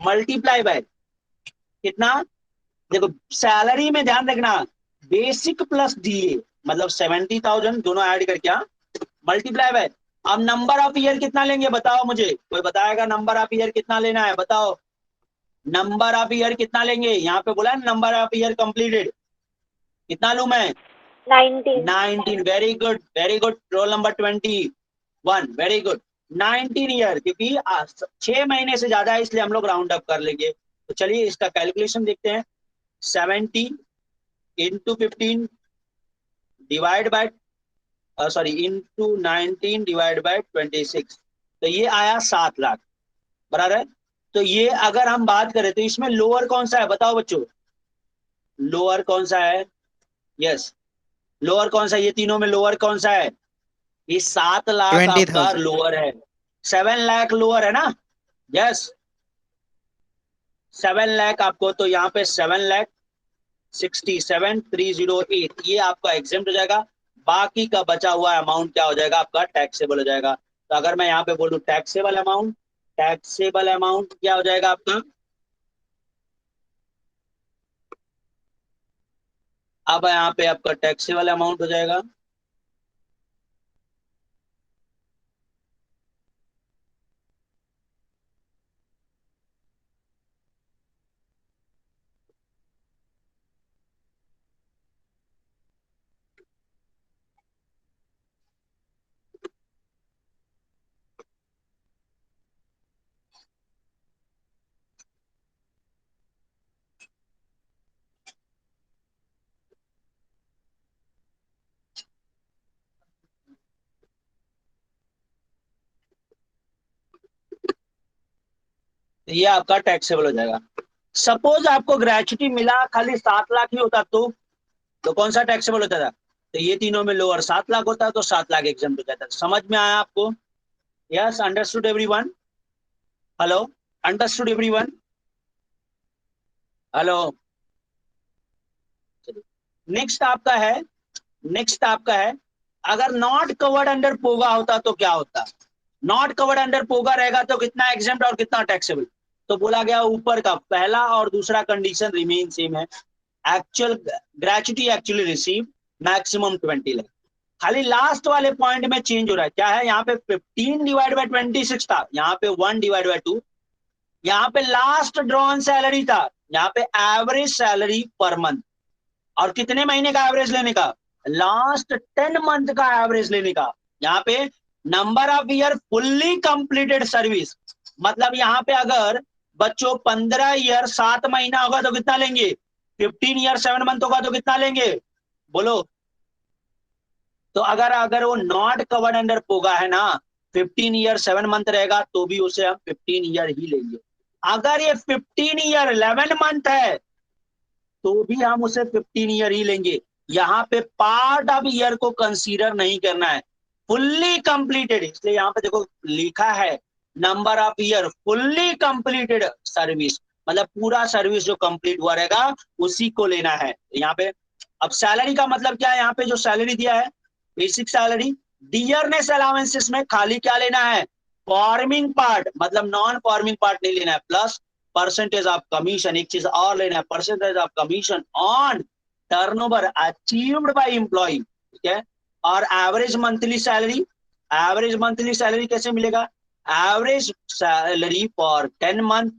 मल्टीप्लाई बाय कितना? देखो सैलरी में ध्यान रखना, बेसिक प्लस डीए मतलब 70,000 दोनों ऐड करके मल्टीप्लाई बाय। अब नंबर ऑफ ईयर कितना लेंगे बताओ मुझे, कोई बताएगा नंबर ऑफ ईयर कितना लेना है? बताओ नंबर ऑफ ईयर कितना लेंगे? यहाँ पे बोला नंबर ऑफ ईयर कंप्लीटेड, कितना लूं मैं? 19। Very good. Roll number 21, very good. 19 year, क्योंकि 6 महीने से ज्यादा है इसलिए हम लोग राउंड अप कर लेंगे। तो चलिए इसका कैलकुलेशन देखते हैं। 70 into 15 divide bye into 19 divide by 26, तो ये आया 7 लाख, बराबर है। तो ये अगर हम बात करें तो इसमें लोअर कौन सा है बताओ बच्चों? लोअर कौन सा है? यस, लोअर कौन सा? ये तीनों में लोअर कौन सा है? ये 7 लाख आपका 20,000। लोअर है। 7 लाख लोअर है ना? यस, 7 लाख आपको, तो यहाँ पे 7,67,308 ये आपका एग्जेम्प्ट हो जाएगा। बाकी का बचा हुआ अमाउंट क्या हो जाएगा? आपका टैक्सेबल हो जाएगा। तो अगर मैं यहाँ पे बोलूं टैक्सेबल अमाउंट क्या हो जाएगा आपका? अब यहाँ पे आपका टैक्सेबल अमाउंट हो जाएगा तो ये आपका टैक्सेबल हो जाएगा। सपोज आपको ग्रेचुटी मिला खाली 7 लाख ही होता तो कौन सा टैक्सेबल होता था? तो ये तीनों में लोअर 7 लाख होता तो 7 लाख एग्जेम्प्ट हो जाता। समझ में आया आपको? Yes, understood everyone? Hello, understood everyone? Hello. Next आपका है अगर नॉट कवर्ड अंडर पोगा होता तो क्या होता? नॉट कवर्ड अंडर पोगा रहेगा तो कितना एग्जेम्प्ट और कितना टैक्सेबल? तो बोला गया ऊपर का पहला और दूसरा कंडीशन रिमेन सेम है। Actual gratuity actually receive maximum 20 lakh. खाली लास्ट वाले पॉइंट में चेंज हो रहा है। क्या है? यहाँ पे 15 डिवाइड बाय 26 था, यहाँ पे 1 डिवाइड बाय 2। यहाँ पे लास्ट ड्रॉन सैलरी था, यहाँ पे एवरेज सैलरी पर मंथ। और कितने महीने का एवरेज लेने का? लास्ट 10 मंथ का एवरेज लेने का। यहाँ पे number of year fully completed service, मतलब यहाँ पे अगर बच्चों 15 ईयर 7 महीना होगा तो कितना लेंगे? 15 ईयर 7 मंथ होगा तो कितना लेंगे? बोलो। तो अगर वो नॉट कवर्ड अंडर पोगा है ना, 15 ईयर 7 मंथ रहेगा तो भी उसे हम 15 ईयर ही लेंगे। अगर ये 15 ईयर 11 मंथ है तो भी हम उसे 15 ईयर ही लेंगे। यहाँ पे पार्ट ऑफ ईयर को कंसीडर नहीं करना है, फुल्ली कंप्लीटेड। इसलिए यहाँ पे देखो लिखा है number of year fully completed service, मतलब पूरा सर्विस जो कंप्लीट हुआ रहेगा उसी को लेना है यहाँ पे। अब सैलरी का मतलब क्या है? यहाँ पे जो सैलरी दिया है बेसिक सैलरी, डियरनेस अलाउंसेस में खाली क्या लेना है? फॉर्मिंग पार्ट, मतलब नॉन फॉर्मिंग पार्ट नहीं लेना है, प्लस परसेंटेज ऑफ कमीशन। एक चीज और लेना है, percentage of commission on turnover achieved by employee, ठीक है। और एवरेज मंथली सैलरी कैसे मिलेगा? Average salary for 10 month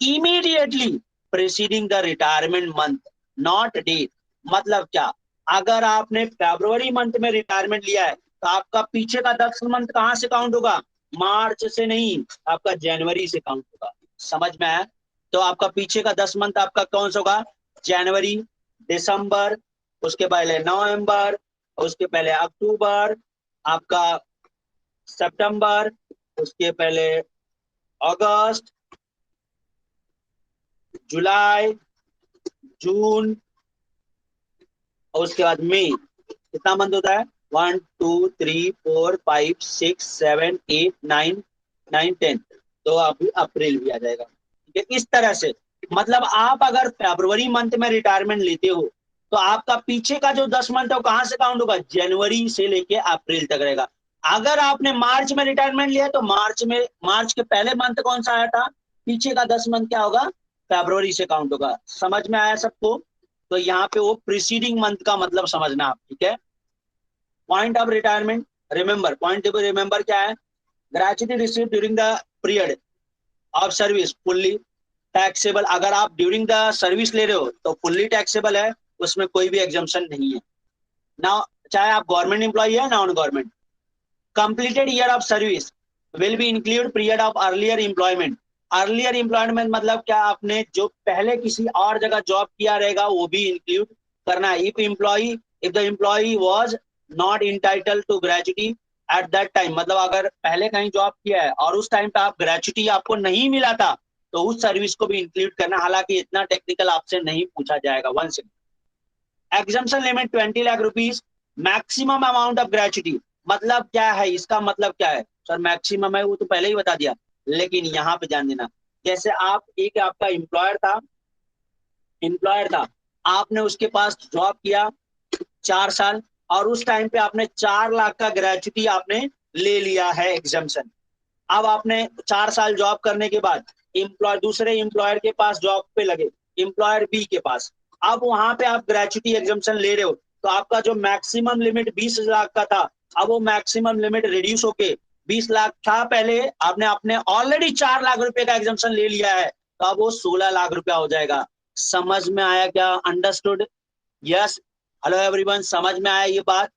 immediately preceding the retirement month, not date. मतलब क्या? अगर आपने फरवरी मंथ में रिटायरमेंट लिया है तो आपका पीछे का 10 मंथ कहां से काउंट होगा? मार्च से नहीं, आपका जनवरी से काउंट होगा। समझ में आया? तो आपका पीछे का 10 मंथ आपका कौन सा होगा? जनवरी, दिसंबर, उसके पहले नवंबर, उसके पहले अक्टूबर, आपका सितंबर, उसके पहले अगस्त, जुलाई, जून, और उसके बाद मई। कितना मंथ होता है? 1 2 3 4 5 6 7 8 9 9 10। तो अभी अप्रैल भी आ जाएगा। ठीक है, इस तरह से मतलब आप अगर फरवरी मंथ में रिटायरमेंट लेते हो तो आपका पीछे का जो 10 मंथ है वो कहां से काउंट होगा? जनवरी से लेके अप्रैल तक रहेगा। अगर आपने मार्च में रिटायरमेंट लिया तो मार्च के पहले मंथ कौन सा आया था? पीछे का 10 मंथ क्या होगा? फरवरी से काउंट होगा। समझ में आया सबको? तो यहाँ पे वो प्रीसीडिंग मंथ का मतलब समझना आप। ठीक है, point of retirement remember, point of remember क्या है? Gratuity receive during the period of service fully taxable. अगर आप ड्यूरिंग द सर्विस ले रहे हो तो फुल्ली टैक्सेबल है, उसमें कोई भी एग्जम्पशन नहीं है ना, चाहे आप गवर्नमेंट एम्प्लॉय है non government. Completed year of service will be include period of earlier employment. Earlier employment मतलब क्या? आपने जो पहले किसी और जगह जॉब किया रहेगा वो भी इंक्लूड करना है। If the employee was not entitled to gratuity at that time, मतलब अगर पहले कहीं जॉब किया है और उस टाइम पे आप ग्रेचुटी आपको नहीं मिला था तो उस सर्विस को भी इंक्लूड करना। हालांकि इतना टेक्निकल आपसे नहीं पूछा जाएगा। One second. Exemption limit 20 lakh rupees, maximum amount of gratuity मतलब क्या है? इसका मतलब क्या है सर? मैक्सिमम है वो तो पहले ही बता दिया, लेकिन यहाँ पे ध्यान देना। जैसे आप एक आपका एम्प्लॉयर था, आपने उसके पास जॉब किया 4 साल और उस टाइम पे आपने 4 लाख का ग्रेचुटी आपने ले लिया है एग्जम्पशन। अब आपने 4 साल जॉब करने के बाद दूसरे एम्प्लॉयर के पास जॉब पे लगे, एम्प्लॉयर बी के पास। अब वहां पे आप ग्रेचुटी एग्जम्पशन ले रहे हो तो आपका जो मैक्सिमम लिमिट 20 लाख का था, अब वो मैक्सिमम लिमिट रिड्यूस होके 20 लाख था पहले, आपने अपने ऑलरेडी 4 लाख रुपए का एग्जम्पशन ले लिया है तो अब वो 16 लाख रुपया हो जाएगा। समझ में आया क्या? अंडरस्टूड? यस। हेलो एवरीवन, समझ में आया ये बात?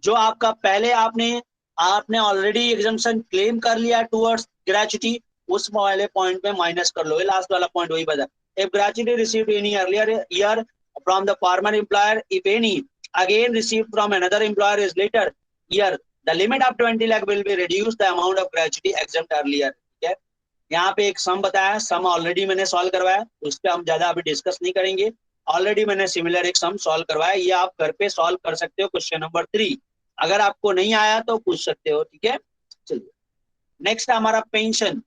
जो आपका पहले आपने आपने ऑलरेडी एग्जम्पशन क्लेम कर लिया टुवर्ड्स ग्रेचुटी, उस वाले पॉइंट में माइनस कर लो। ये लास्ट वाला पॉइंट वही बता। If gratuity received any earlier year from the former employer, if any again received from another employer is later year, the limit of 20 lakh will be reduce the amount of gratuity exempt earlier. ठीक है, यहाँ पे एक सम बताया, सम already मैंने solve करवाया, उस पर हम ज्यादा अभी डिस्कस नहीं करेंगे। ऑलरेडी मैंने सिमिलर एक सम सॉल्व करवाया, ये आप घर पे सॉल्व कर सकते हो। क्वेश्चन नंबर 3 अगर आपको नहीं आया तो पूछ सकते हो। ठीक है, चलिए नेक्स्ट हमारा पेंशन।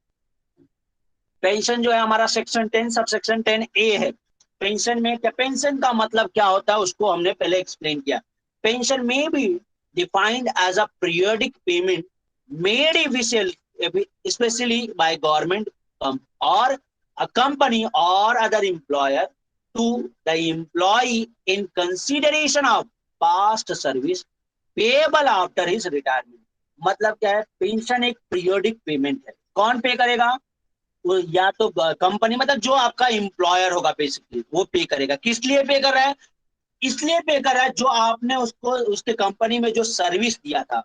पेंशन जो है हमारा सेक्शन 10 सब सेक्शन 10A है। पेंशन में क्या, पेंशन का मतलब क्या होता है उसको हमने पहले एक्सप्लेन किया। पेंशन में be defined as a periodic payment made specially by government और a company or other employer to the employee in consideration of past service payable after his retirement। मतलब क्या है? पेंशन एक पीरियोडिक पेमेंट है। कौन पे करेगा? वो या तो कंपनी, मतलब जो आपका एम्प्लॉयर होगा बेसिकली वो पे करेगा। किस लिए पे कर रहा है? इसलिए पे कर रहा है जो आपने उसको उसके कंपनी में जो सर्विस दिया था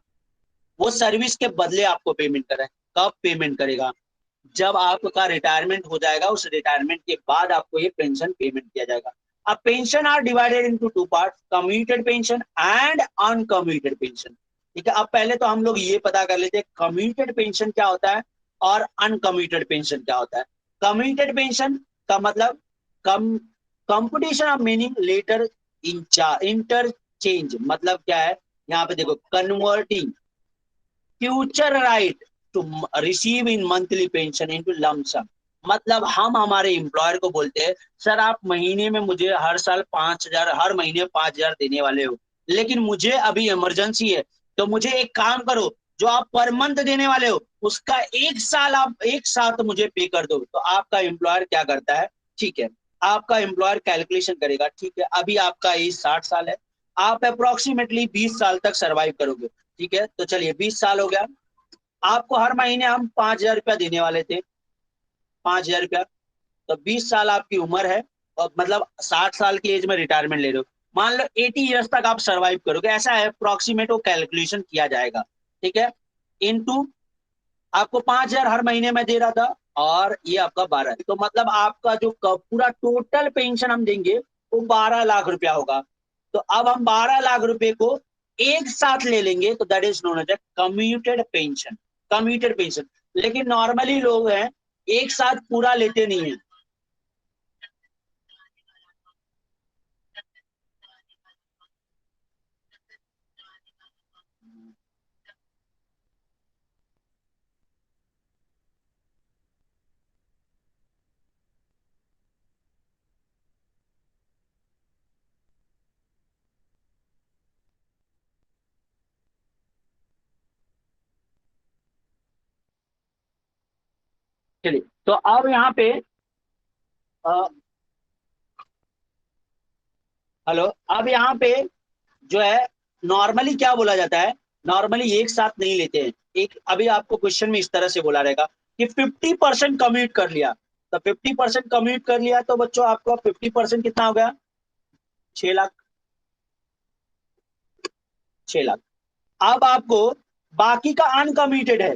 वो सर्विस के बदले आपको पेमेंट कर रहा है। कब पेमेंट करेगा? जब आपका रिटायरमेंट हो जाएगा, उस रिटायरमेंट के बाद आपको ये पेंशन पेमेंट किया जाएगा। अब pension are divided into 2 part, commuted pension and uncommuted pension. ठीक है, अब पहले तो हम लोग ये पता कर लेते हैं कम्यूटेड पेंशन क्या होता है और अनकम्यूटेड पेंशन क्या होता है। कम्यूटेड पेंशन का मतलब competition of meaning letter interchange, मतलब क्या है? यहाँ पे देखो, converting future right to receive in monthly pension into lump sum. मतलब हम हमारे एम्प्लॉयर को बोलते हैं सर आप महीने में मुझे हर साल 5,000, हर महीने 5,000 देने वाले हो, लेकिन मुझे अभी इमरजेंसी है तो मुझे एक काम करो, जो आप पर मंथ देने वाले हो उसका एक साथ मुझे पे कर दो। तो आपका एम्प्लॉयर क्या करता है? ठीक है, आपका एम्प्लॉयर कैलकुलेशन करेगा। ठीक है, अभी आपका एज 60 साल है, आप अप्रोक्सीमेटली 20 साल तक सर्वाइव करोगे। ठीक है, तो चलिए 20 साल हो गया, आपको हर महीने हम 5,000 रुपया देने वाले थे, 5,000 रुपया। तो 20 साल आपकी उम्र है और मतलब 60 साल की एज में रिटायरमेंट ले रहे हो। मान लो 80 ईयर्स तक आप सर्वाइव करोगे, ऐसा है अप्रोक्सीमेट वो कैलकुलेशन किया जाएगा। ठीक है, इनटू आपको 5,000 हर महीने में दे रहा था, और ये आपका 12 है। तो मतलब आपका जो पूरा टोटल पेंशन हम देंगे वो 12 लाख रुपया होगा। तो अब हम 12 लाख रुपए को एक साथ ले लेंगे तो that is known as commuted pension. Commuted pension, लेकिन नॉर्मली लोग हैं एक साथ पूरा लेते नहीं है। चलिए, तो अब यहाँ पे हेलो, अब यहाँ पे जो है नॉर्मली क्या बोला जाता है, नॉर्मली एक साथ नहीं लेते हैं। एक अभी आपको क्वेश्चन में इस तरह से बोला रहेगा कि 50% कम्यूट कर लिया, तो 50% कम्यूट कर लिया तो बच्चों आपको 50% कितना हो गया, 6 लाख। 6 लाख। अब आपको बाकी का अनकम्यूटेड है,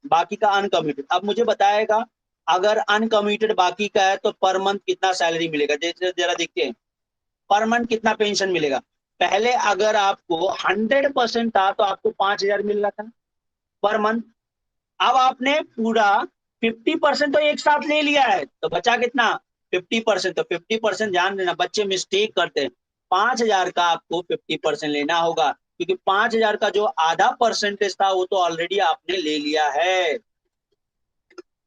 बाकी का अनकम्यूटेड। अब मुझे बताएगा अगर अनकम्यूटेड बाकी का है तो पर मंथ कितना सैलरी मिलेगा, जैसे जरा देखते हैं पर मंथ कितना पेंशन मिलेगा। पहले अगर आपको 100% था तो आपको 5,000 मिल रहा था पर मंथ। अब आपने पूरा 50% तो एक साथ ले लिया है तो बचा कितना, 50%। तो 50% ध्यान देना, बच्चे मिस्टेक करते हैं। 5,000 का आपको 50% लेना होगा, क्योंकि 5,000 का जो आधा परसेंटेज था वो तो ऑलरेडी आपने ले लिया है।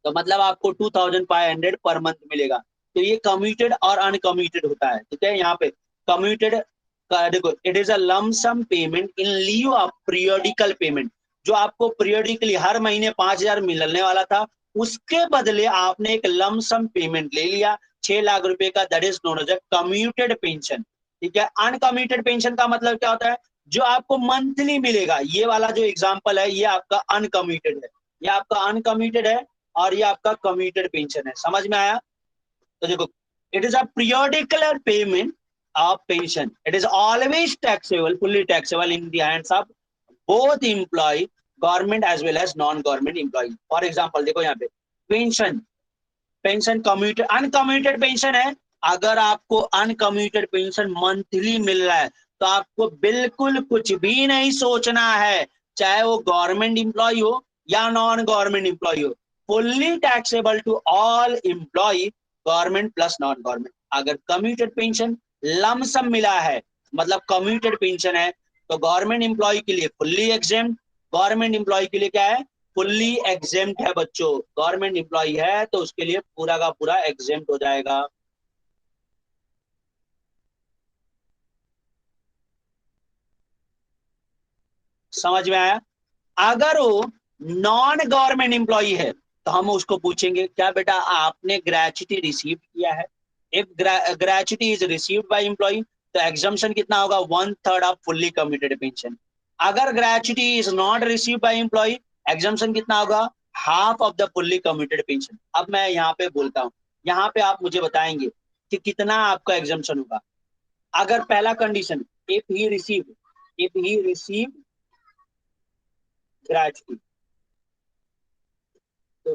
तो मतलब आपको 2,500 पर मंथ मिलेगा। तो ये कम्यूटेड और अनकम्यूटेड होता है, ठीक है। यहाँ पे कम्यूटेड देखो, it is a lump sum payment in lieu of periodical payment. जो आपको पीरियोडिकली हर महीने 5,000 मिलने वाला था, उसके बदले आपने एक लमसम पेमेंट ले लिया 6 लाख रुपए का, that is known as a commuted pension, ठीक है। अनकम्यूटेड पेंशन का मतलब क्या होता है, जो आपको मंथली मिलेगा। ये वाला जो एग्जाम्पल है ये आपका अनकम्यूटेड है, ये आपका अनकम्यूटेड है और ये आपका कम्यूटेड पेंशन है। समझ में आया। तो देखो, it is a periodical payment of pension, it is always taxable, fully taxable in the hands of both employee, government as well as non government employee. For example देखो यहाँ पे pension, pension commuted uncommuted pension है। अगर आपको uncommuted pension monthly मिल रहा है तो आपको बिल्कुल कुछ भी नहीं सोचना है, चाहे वो गवर्नमेंट एम्प्लॉय हो या नॉन गवर्नमेंट एम्प्लॉय हो, fully taxable to all employee, government plus non government. अगर कम्यूटेड पेंशन लमसम मिला है, मतलब कम्यूटेड पेंशन है, तो गवर्नमेंट एम्प्लॉय के लिए फुल्ली एग्जेम्प्ट, गवर्नमेंट एम्प्लॉय के लिए क्या है, फुल्ली एग्जेम्प्ट है बच्चों। गवर्नमेंट एम्प्लॉय है तो उसके लिए पूरा का पूरा एग्जेम्प्ट हो जाएगा। समझ में आया। अगर वो नॉन गवर्नमेंट एम्प्लॉय है तो हम उसको पूछेंगे क्या बेटा आपने ग्रेच्युटी रिसीव किया है। If gratuity is received by employee तो एग्जम्पशन कितना होगा, 1/3 ऑफ फुल्ली कम्यूटेड पेंशन। अगर gratuity is not received by employee, exemption कितना होगा, half of the fully commuted pension. अब मैं यहाँ पे बोलता हूँ, यहाँ पे आप मुझे बताएंगे कि कितना आपका एग्जम्पशन होगा। अगर पहला condition, if he receive gratuity, तो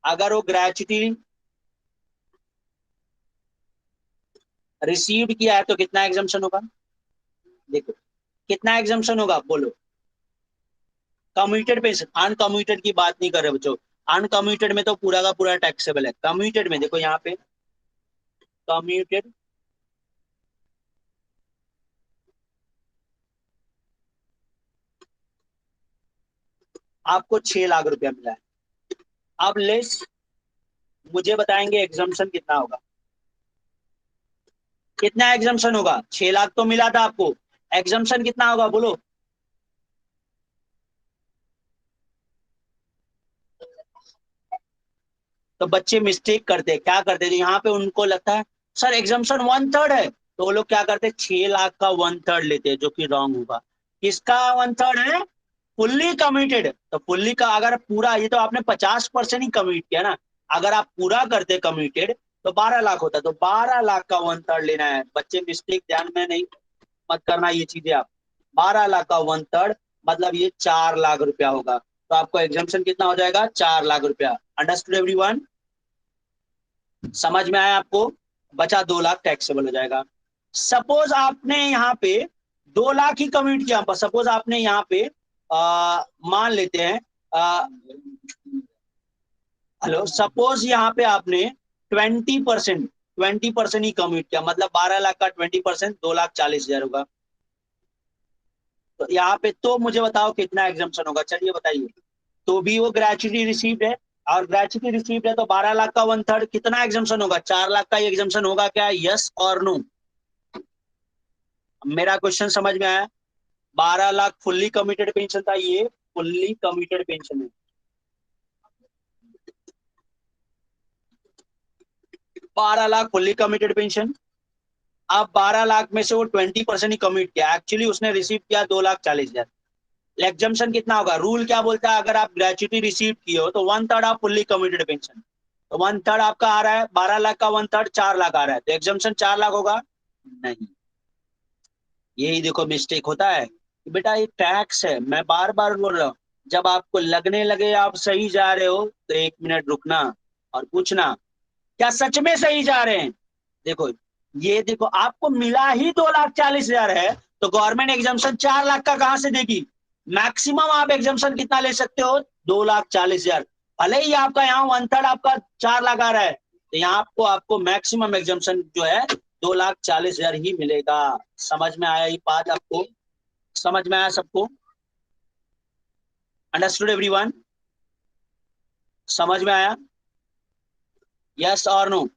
अगर वो ग्रेच्युटी रिसीव्ड किया है तो कितना एग्जम्पशन होगा, देखो कितना एग्जम्पशन होगा बोलो। कम्यूटेड पेंशन, अनकम्यूटेड की बात नहीं कर रहे बच्चों। अनकम्यूटेड में तो पूरा का पूरा टैक्सेबल है। कम्यूटेड में देखो यहाँ पे कम्यूटेड, आपको 6 लाख रुपया मिला है। अब लेस मुझे बताएंगे एग्जम्पशन कितना होगा, कितना एग्जम्पशन होगा। 6 लाख तो मिला था आपको, एग्जम्पशन कितना होगा बोलो। तो बच्चे मिस्टेक करते हैं, क्या करते हैं, यहाँ पे उनको लगता है सर एग्जम्पशन 1/3 है, तो वो लोग क्या करते हैं 6 लाख का 1/3 लेते हैं, जो कि रॉन्ग होगा। किसका 1/3 है, फुल्ली कमिटेड। तो फुल्ली का अगर पूरा, ये तो आपने 50% ही कमिट किया ना, अगर आप पूरा करते कमिटेड तो 12 लाख होता। तो 12 लाख का 1/3 लेना है। बच्चे मिस्टेक ध्यान में नहीं मत करना ये चीजें आप। 12 लाख का 1/3 मतलब ये 4 लाख रुपया होगा। तो आपको एग्जाम्पशन कितना हो जाएगा, 4 लाख रुपया। Understood everyone? समझ में आया आपको? बचा 2 लाख टैक्सेबल हो जाएगा। सपोज आपने यहाँ पे 2 लाख ही कमिट किया, सपोज आपने यहाँ पे मान लेते हैं हेलो, सपोज यहाँ पे आपने 20% ही कमिट किया, मतलब 12 लाख का 20% 2,40,000 होगा। तो यहाँ पे तो मुझे बताओ कितना एग्जाम्पशन होगा, चलिए बताइए। तो भी वो ग्रेचुटी रिसीव्ड है, और ग्रेचुटी रिसीव्ड है तो 12 लाख का 1/3 कितना एग्जाम्पशन होगा, 4 लाख का एग्जाम्पशन होगा क्या, यस और नो? मेरा क्वेश्चन समझ में आया? 12 लाख फुल्ली कमिटेड पेंशन था, ये फुल्ली कमिटेड पेंशन है। 12 लाख फुल्ली कमिटेड पेंशन। अब 12 लाख में से वो 20% ही कमिट किया, एक्चुअली उसने रिसीव किया 2,40,000। एग्जम्पशन कितना होगा? रूल क्या बोलता है, अगर आप ग्रेचुटी रिसीव किए हो तो 1/3 आप फुल्ली कमिटेड पेंशन, तो 1/3 आपका आ रहा है, 12 लाख का 1/3 4 लाख आ रहा है, तो एग्जम्पशन 4 लाख होगा? नहीं। यही देखो मिस्टेक होता है बेटा, ये टैक्स है, मैं बार बार बोल रहा हूँ। जब आपको लगने लगे आप सही जा रहे हो तो 1 मिनट रुकना और पूछना क्या सच में सही जा रहे हैं। देखो ये देखो, आपको मिला ही 2,40,000 है, तो गवर्नमेंट एग्जाम्पशन 4 लाख का कहां से देगी? मैक्सिमम आप एग्जाम्पशन कितना ले सकते हो, 2,40,000। भले ही आपका यहाँ 1/3 आपका 4 लाख आ रहा है, तो यहाँ आपको मैक्सिमम एग्जाम्पशन जो है 2,40,000 ही मिलेगा। समझ में आया ये बात आपको? समझ में आया सबको? Understood everyone? समझ में आया? यस और नो?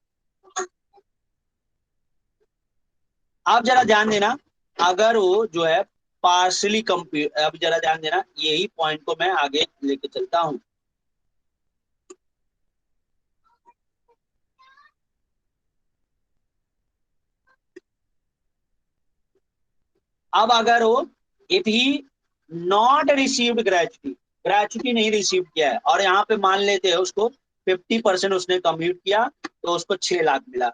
आप जरा ध्यान देना, अगर वो जो है पार्शली कंप्लीट, अब जरा ध्यान देना, यही पॉइंट को मैं आगे लेके चलता हूं। अब अगर वो if he not received gratuity, gratuity नहीं रिसीव किया है, और यहाँ पे मान लेते हैं उसको 50% उसने कम्यूट किया, तो उसको 6 लाख मिला।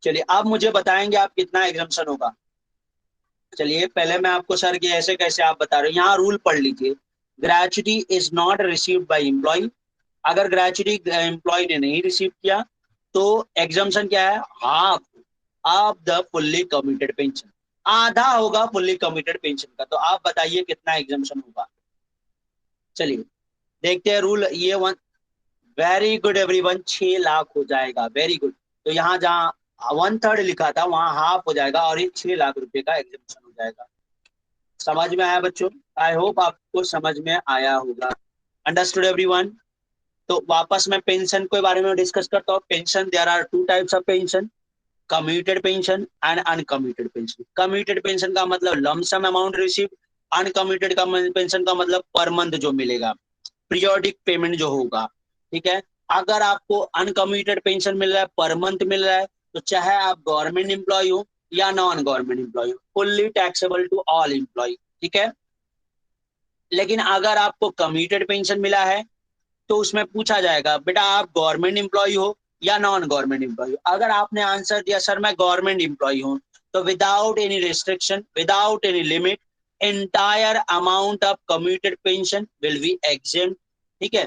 चलिए अब मुझे बताएंगे आप कितना एग्जाम्पशन होगा। चलिए पहले मैं आपको सर कि ऐसे कैसे आप बता रहे हो, यहाँ रूल पढ़ लीजिए। Gratuity is not received by employee, अगर ग्रेचुटी एम्प्लॉय ने नहीं रिसीव किया तो एग्जाम्पशन क्या है, half of the fully committed pension, आधा होगा फुल्ली कमिटेड पेंशन का। तो आप बताइए कितना एग्जाम्पशन होगा। चलिए देखते हैं रूल, ये one, very good everyone, 6 lakh हो जाएगा, वेरी गुड। तो यहाँ जहाँ 1/3 लिखा था वहां हाफ हो जाएगा, और ये 6 लाख रुपए का एग्जाम्पशन हो जाएगा। समझ में आया बच्चों? आई होप आपको समझ में आया होगा। Understood everyone? तो वापस मैं पेंशन के बारे में डिस्कस करता हूँ। Pension, there are 2 types of pension, commuted pension and uncommuted pension. Commuted pension का मतलब लमसम अमाउंट रिसीव, अनकम्यूटेड का पेंशन का मतलब पर मंथ जो मिलेगा, पीरियोडिक पेमेंट जो होगा। ठीक है, अगर आपको अनकम्यूटेड पेंशन मिल रहा है, पर मंथ मिल रहा है, तो चाहे आप गवर्नमेंट एम्प्लॉय हो या नॉन गवर्नमेंट एम्प्लॉय हो, fully taxable to all employee. ठीक है, लेकिन अगर आपको कम्यूटेड पेंशन मिला है तो उसमें पूछा जाएगा बेटा आप गवर्नमेंट एम्प्लॉय हो या नॉन गवर्नमेंट एम्प्लॉय हो। अगर आपने आंसर दिया सर मैं गवर्नमेंट एम्प्लॉय हूं, तो without any restriction, without any limit, entire amount of commuted pension will be exempt. ठीक है,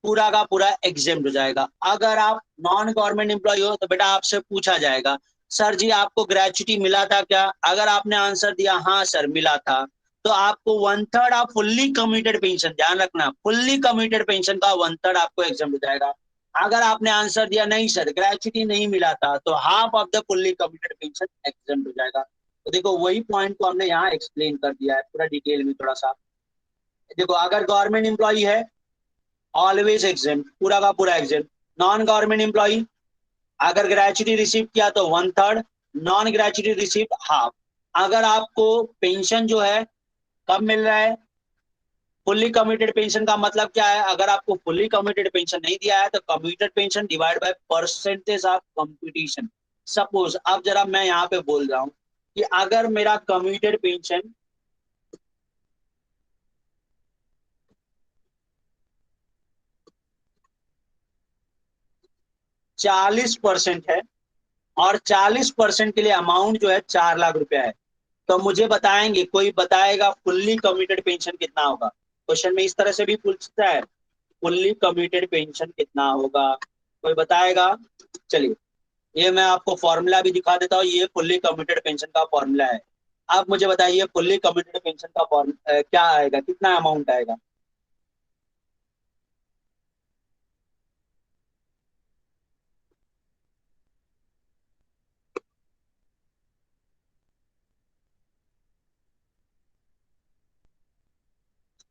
पूरा का पूरा एग्जेम्प्ट हो जाएगा। अगर आप नॉन गवर्नमेंट एम्प्लॉय हो तो बेटा आपसे पूछा जाएगा सर जी आपको ग्रेचुटी मिला था क्या? अगर आपने आंसर दिया हाँ सर मिला था, तो आपको 1/3 आप फुल्ली कमिटेड पेंशन, ध्यान रखना फुल्ली कमिटेड पेंशन का 1/3 आपको एग्जाम हो जाएगा। अगर आपने आंसर दिया नहीं सर ग्रेचुटी नहीं मिला था, तो half of the fully committed pension exam हो जाएगा। तो देखो वही पॉइंट को हमने यहाँ एक्सप्लेन कर दिया है पूरा डिटेल में थोड़ा सा। देखो अगर गवर्नमेंट एम्प्लॉय है ऑलवेज एग्जाम, पूरा का पूरा एग्जाम। नॉन गवर्नमेंट एम्प्लॉय अगर ग्रेचुटी रिसीव किया तो 1/3, नॉन ग्रेचुटी रिसीव हाफ। अगर आपको पेंशन जो है कब मिल रहा है, फुल्ली कमिटेड पेंशन का मतलब क्या है, अगर आपको फुल्ली कमिटेड पेंशन नहीं दिया है तो committed pension divide by percentage of competition. Suppose अब जरा मैं यहाँ पे बोल रहा हूँ कि अगर मेरा कमिटेड पेंशन 40% है, और 40% के लिए अमाउंट जो है 4 लाख रुपया है, तो मुझे बताएंगे, कोई बताएगा फुल्ली कमिटेड पेंशन कितना होगा? क्वेश्चन में इस तरह से भी पूछता है, फुल्ली कमिटेड पेंशन कितना होगा, कोई बताएगा? चलिए, ये मैं आपको फॉर्मूला भी दिखा देता हूँ, ये फुल्ली कमिटेड पेंशन का फॉर्मूला है। आप मुझे बताइए फुल्ली कमिटेड पेंशन का फॉर्मूला क्या आएगा, कितना अमाउंट आएगा?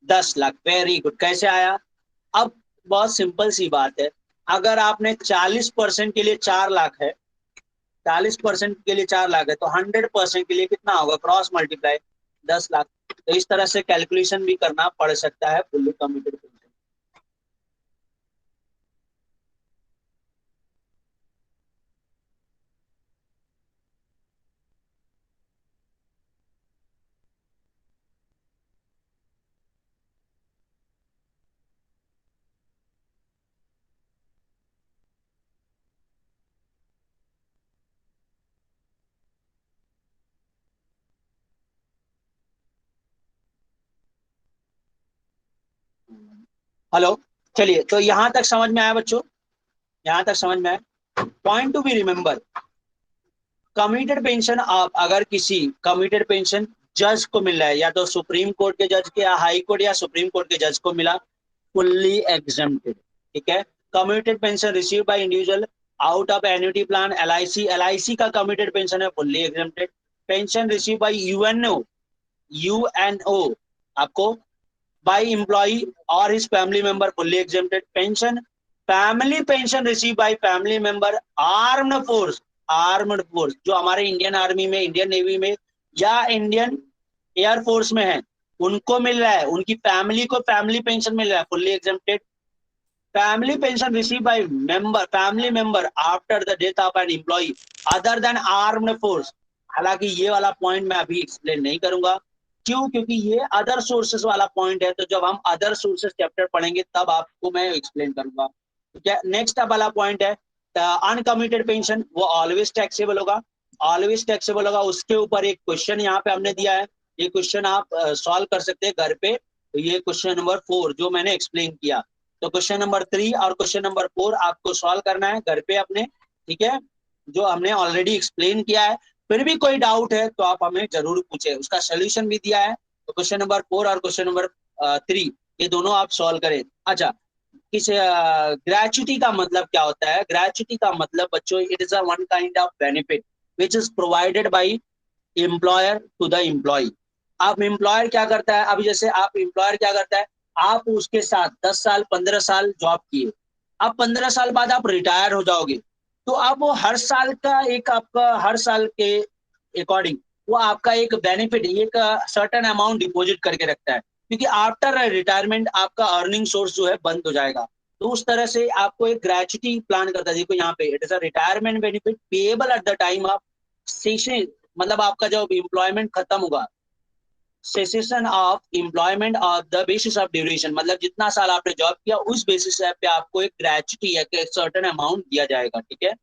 दस लाख। Very good. कैसे आया? अब बहुत सिंपल सी बात है, अगर आपने 40% के लिए 4 लाख है, 40% के लिए 4 लाख है, तो 100% के लिए कितना होगा? Cross multiply 10 lakh. तो इस तरह से कैलकुलेशन भी करना पड़ सकता है फुल्ली कमिटेड पेंशन। हेलो, चलिए, तो यहां तक समझ में आया बच्चों? यहां तक समझ में आया? Point to be remember, committed pension, आप अगर किसी कमिटेड पेंशन जज को मिल रहा है, या तो सुप्रीम कोर्ट के जज के, या हाई कोर्ट या सुप्रीम कोर्ट के जज को मिला, फुल्ली एग्जेम्प्टेड। ठीक है? Committed pension receive by individual out of annuity plan, LIC, LIC का कमिटेड पेंशन है, fully exempted. Pension receive by UNO, UNO आपको बाय एम्प्लॉई और his family member, fully exempted. Pension, family pension receive by family member armed force, armed force जो हमारे Indian army में, Indian navy में या Indian air force में है, उनको मिल रहा है, उनकी फैमिली को फैमिली पेंशन मिल रहा है, fully exempted. Family pension receive by member, family member after the death of an employee other than armed force. हालांकि ये वाला पॉइंट मैं अभी एक्सप्लेन नहीं करूंगा, क्यों? क्योंकि ये अदर सोर्सेस वाला पॉइंट है, तो जब हम अदर सोर्सेस चैप्टर पढ़ेंगे तब आपको मैं एक्सप्लेन करूंगा। ठीक है? नेक्स्ट वाला पॉइंट है अनकमिटेड पेंशन, वो ऑलवेज टैक्सेबल होगा, ऑलवेज टैक्सेबल होगा। उसके ऊपर एक क्वेश्चन यहाँ पे हमने दिया है, ये क्वेश्चन आप सॉल्व कर सकते हैं घर पे। तो ये क्वेश्चन नंबर 4 जो मैंने एक्सप्लेन किया, तो क्वेश्चन नंबर 3 और क्वेश्चन नंबर 4 आपको सॉल्व करना है घर पे अपने। ठीक है? जो हमने ऑलरेडी एक्सप्लेन किया है। फिर भी कोई डाउट है तो आप हमें जरूर पूछे, उसका सोल्यूशन भी दिया है। तो क्वेश्चन नंबर 4 और क्वेश्चन नंबर 3 ये दोनों आप सॉल्व करें। अच्छा, किस ग्रेचुटी का मतलब क्या होता है? ग्रेचुटी का मतलब बच्चों, it is a one kind of benefit which is provided by employer to the employee. आप एम्प्लॉयर क्या करता है, अभी जैसे आप एम्प्लॉयर क्या करता है, आप उसके साथ 10 साल 15 साल जॉब किए, अब 15 साल बाद आप रिटायर हो जाओगे, तो अब वो हर साल का एक आपका, हर साल के अकॉर्डिंग वो आपका एक बेनिफिट, एक सर्टेन अमाउंट डिपॉजिट करके रखता है, क्योंकि आफ्टर रिटायरमेंट आपका अर्निंग सोर्स जो है बंद हो जाएगा। तो उस तरह से आपको एक ग्रेचुटी प्लान करता है। देखो यहाँ पे, it is a retirement benefit payable at the time of session, मतलब आपका जब एम्प्लॉयमेंट खत्म होगा, cessation of employment of the basis of duration, मतलब जितना साल आपने जॉब किया उस बेसिस पे आपको एक ग्रेचुटी है, एक सर्टेन अमाउंट दिया जाएगा। ठीक है?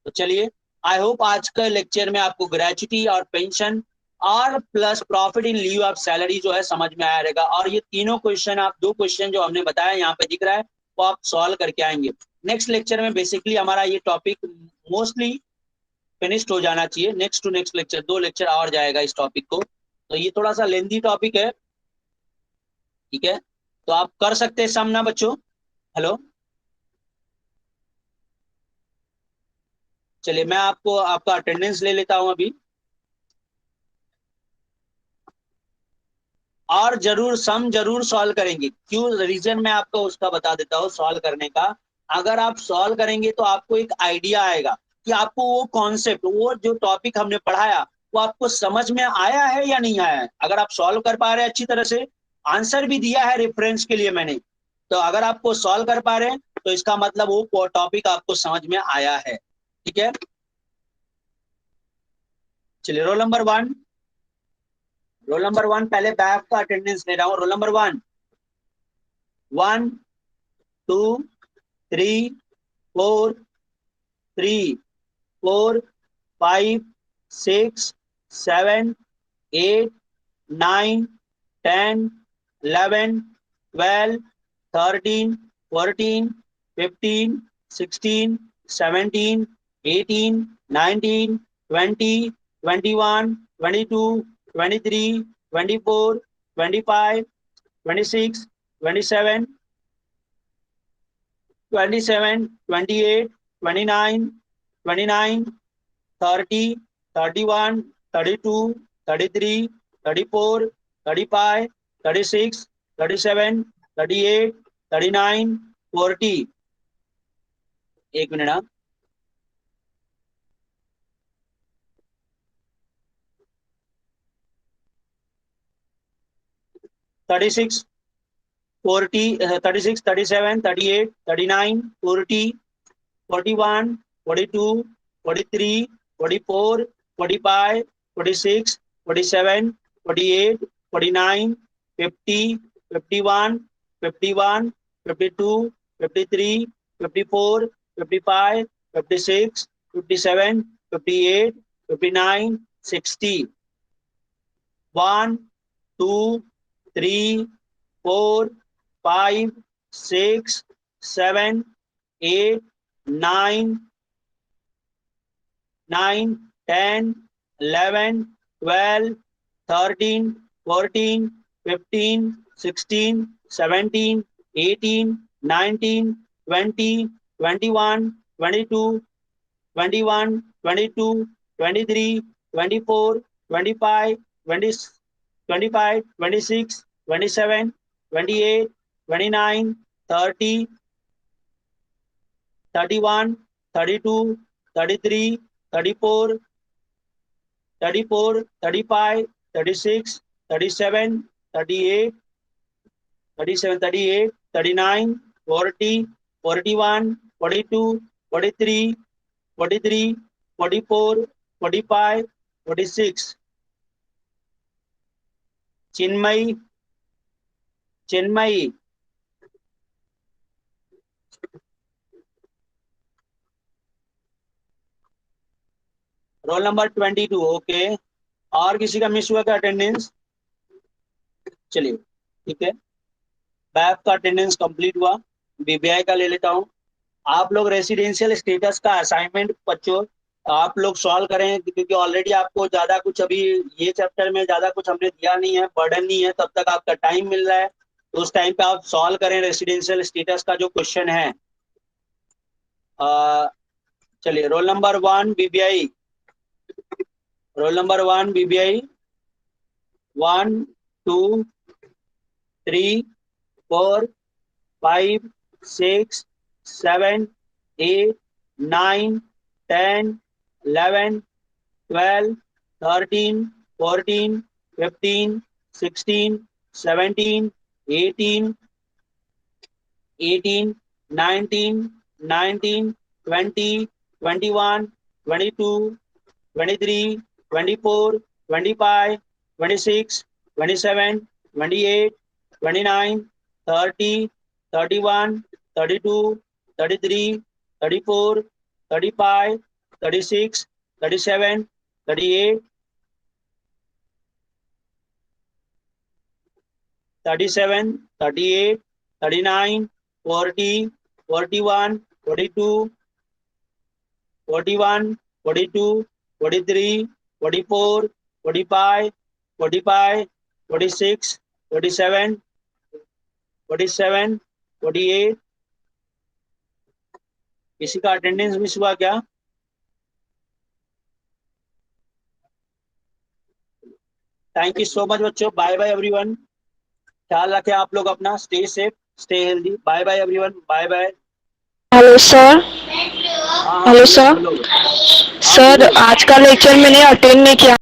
तो चलिए, आई होप आज के लेक्चर में आपको ग्रेचुटी और पेंशन और plus profit in lieu of salary जो है समझ में आया रहेगा। और ये तीनों क्वेश्चन, आप दो क्वेश्चन जो हमने बताया यहाँ पे दिख रहा है, वो आप सॉल्व करके आएंगे। नेक्स्ट लेक्चर में बेसिकली हमारा ये टॉपिक मोस्टली फिनिश्ड हो जाना चाहिए। Next to next lecture, 2 lecture और जाएगा इस टॉपिक को, तो ये थोड़ा सा लेंथी टॉपिक है। ठीक है? तो आप कर सकते हैं सामना बच्चों। हेलो, चलिए मैं आपको आपका अटेंडेंस ले लेता हूं अभी, और जरूर सम जरूर सॉल्व करेंगे। क्यों? रीजन मैं आपको उसका बता देता हूँ सॉल्व करने का। अगर आप सॉल्व करेंगे तो आपको एक आइडिया आएगा कि आपको वो कॉन्सेप्ट, वो जो टॉपिक हमने पढ़ाया, वो आपको समझ में आया है या नहीं आया है। अगर आप सॉल्व कर पा रहे हैं अच्छी तरह से, आंसर भी दिया है रेफरेंस के लिए मैंने, तो अगर आपको सॉल्व कर पा रहे हैं तो इसका मतलब वो टॉपिक आपको समझ में आया है। ठीक है? चलिए, रोल नंबर 1, रोल नंबर 1 पहले बैक का अटेंडेंस ले रहा हूँ। Roll number 1, 1 2 3 4 3 4 5 6 7 8, 9, 10, 11, 12, 13, 14, 15, 16, 17, 18, 19, 20, 21, 22, 23, 24, 25, 26, 27, 27, 28, 29, 29, 30, 31, 32, 33, 34, 35, 36, 37, 38, 39, 40. एक मिनट ना. 36, 40, 36, 37, 38, 39, 40, 41, 42, 43, 44, 45, 46, 47, 48, 49, 50, 51, 51, 52, 53, 54, 55, 56, 57, 58, 59, 60. 1, 2, 3, 4, 5, 6, 7, 8, 9, 10, 11, 12, 13, 14, 15, 16, 17, 18, 19, 20, 21, 22, 21, 22, 23, 24, 25, 20, 25, 26, 27, 28, 29, 30, 31, 32, 33, 34, 34, 35, 36, 37, 38, 37, 38, 39, 40, 41, 42, 43, 43, 44, 45, 46. Chinmayi, Chinmayi, roll number 22. Okay. और किसी का मिस हुआ क्या अटेंडेंस? चलिए ठीक है. बैफ का अटेंडेंस कंप्लीट हुआ. बीबीआई का ले लेता हूँ. आप लोग रेसिडेंशियल स्टेटस का असाइनमेंट बच्चों आप लोग सॉल्व करें, क्योंकि ऑलरेडी आपको ज्यादा कुछ अभी ये चैप्टर में ज्यादा कुछ हमने दिया नहीं है, बर्डन नहीं है, तब तक आपका टाइम मिल रहा है, तो उस टाइम पे आप सॉल्व करें रेसिडेंशियल स्टेटस का जो क्वेश्चन है. चलिए roll number 1 BBI. Roll number 1 BBI. 1, 2, 3, 4, 5, 6, 7, 8, 9, 10, 11, 12, 13, 14, 15, 16, 17, 18, 18, 19, 19, 20, 21, 22, 23, 24, 25, 26, 27, 28, 29, 30, 31, 32, 33, 34, 35, 36, 37, 38, 37, 38, 39, 40, 41, 42, 41, 42, 43, 44, 45, 45, 46, 47, 47, 48. किसी का अटेंडेंस मिस हुआ क्या? थैंक यू सो मच बच्चों. Bye bye everyone. ख्याल रखें आप लोग अपना. Stay safe, stay healthy. Bye bye everyone. Bye bye. Hello sir. हाँ हाँ हेलो बोलो सर. बोलो. हाँ सर बोलो. आज का लेक्चर मैंने अटेंड नहीं किया.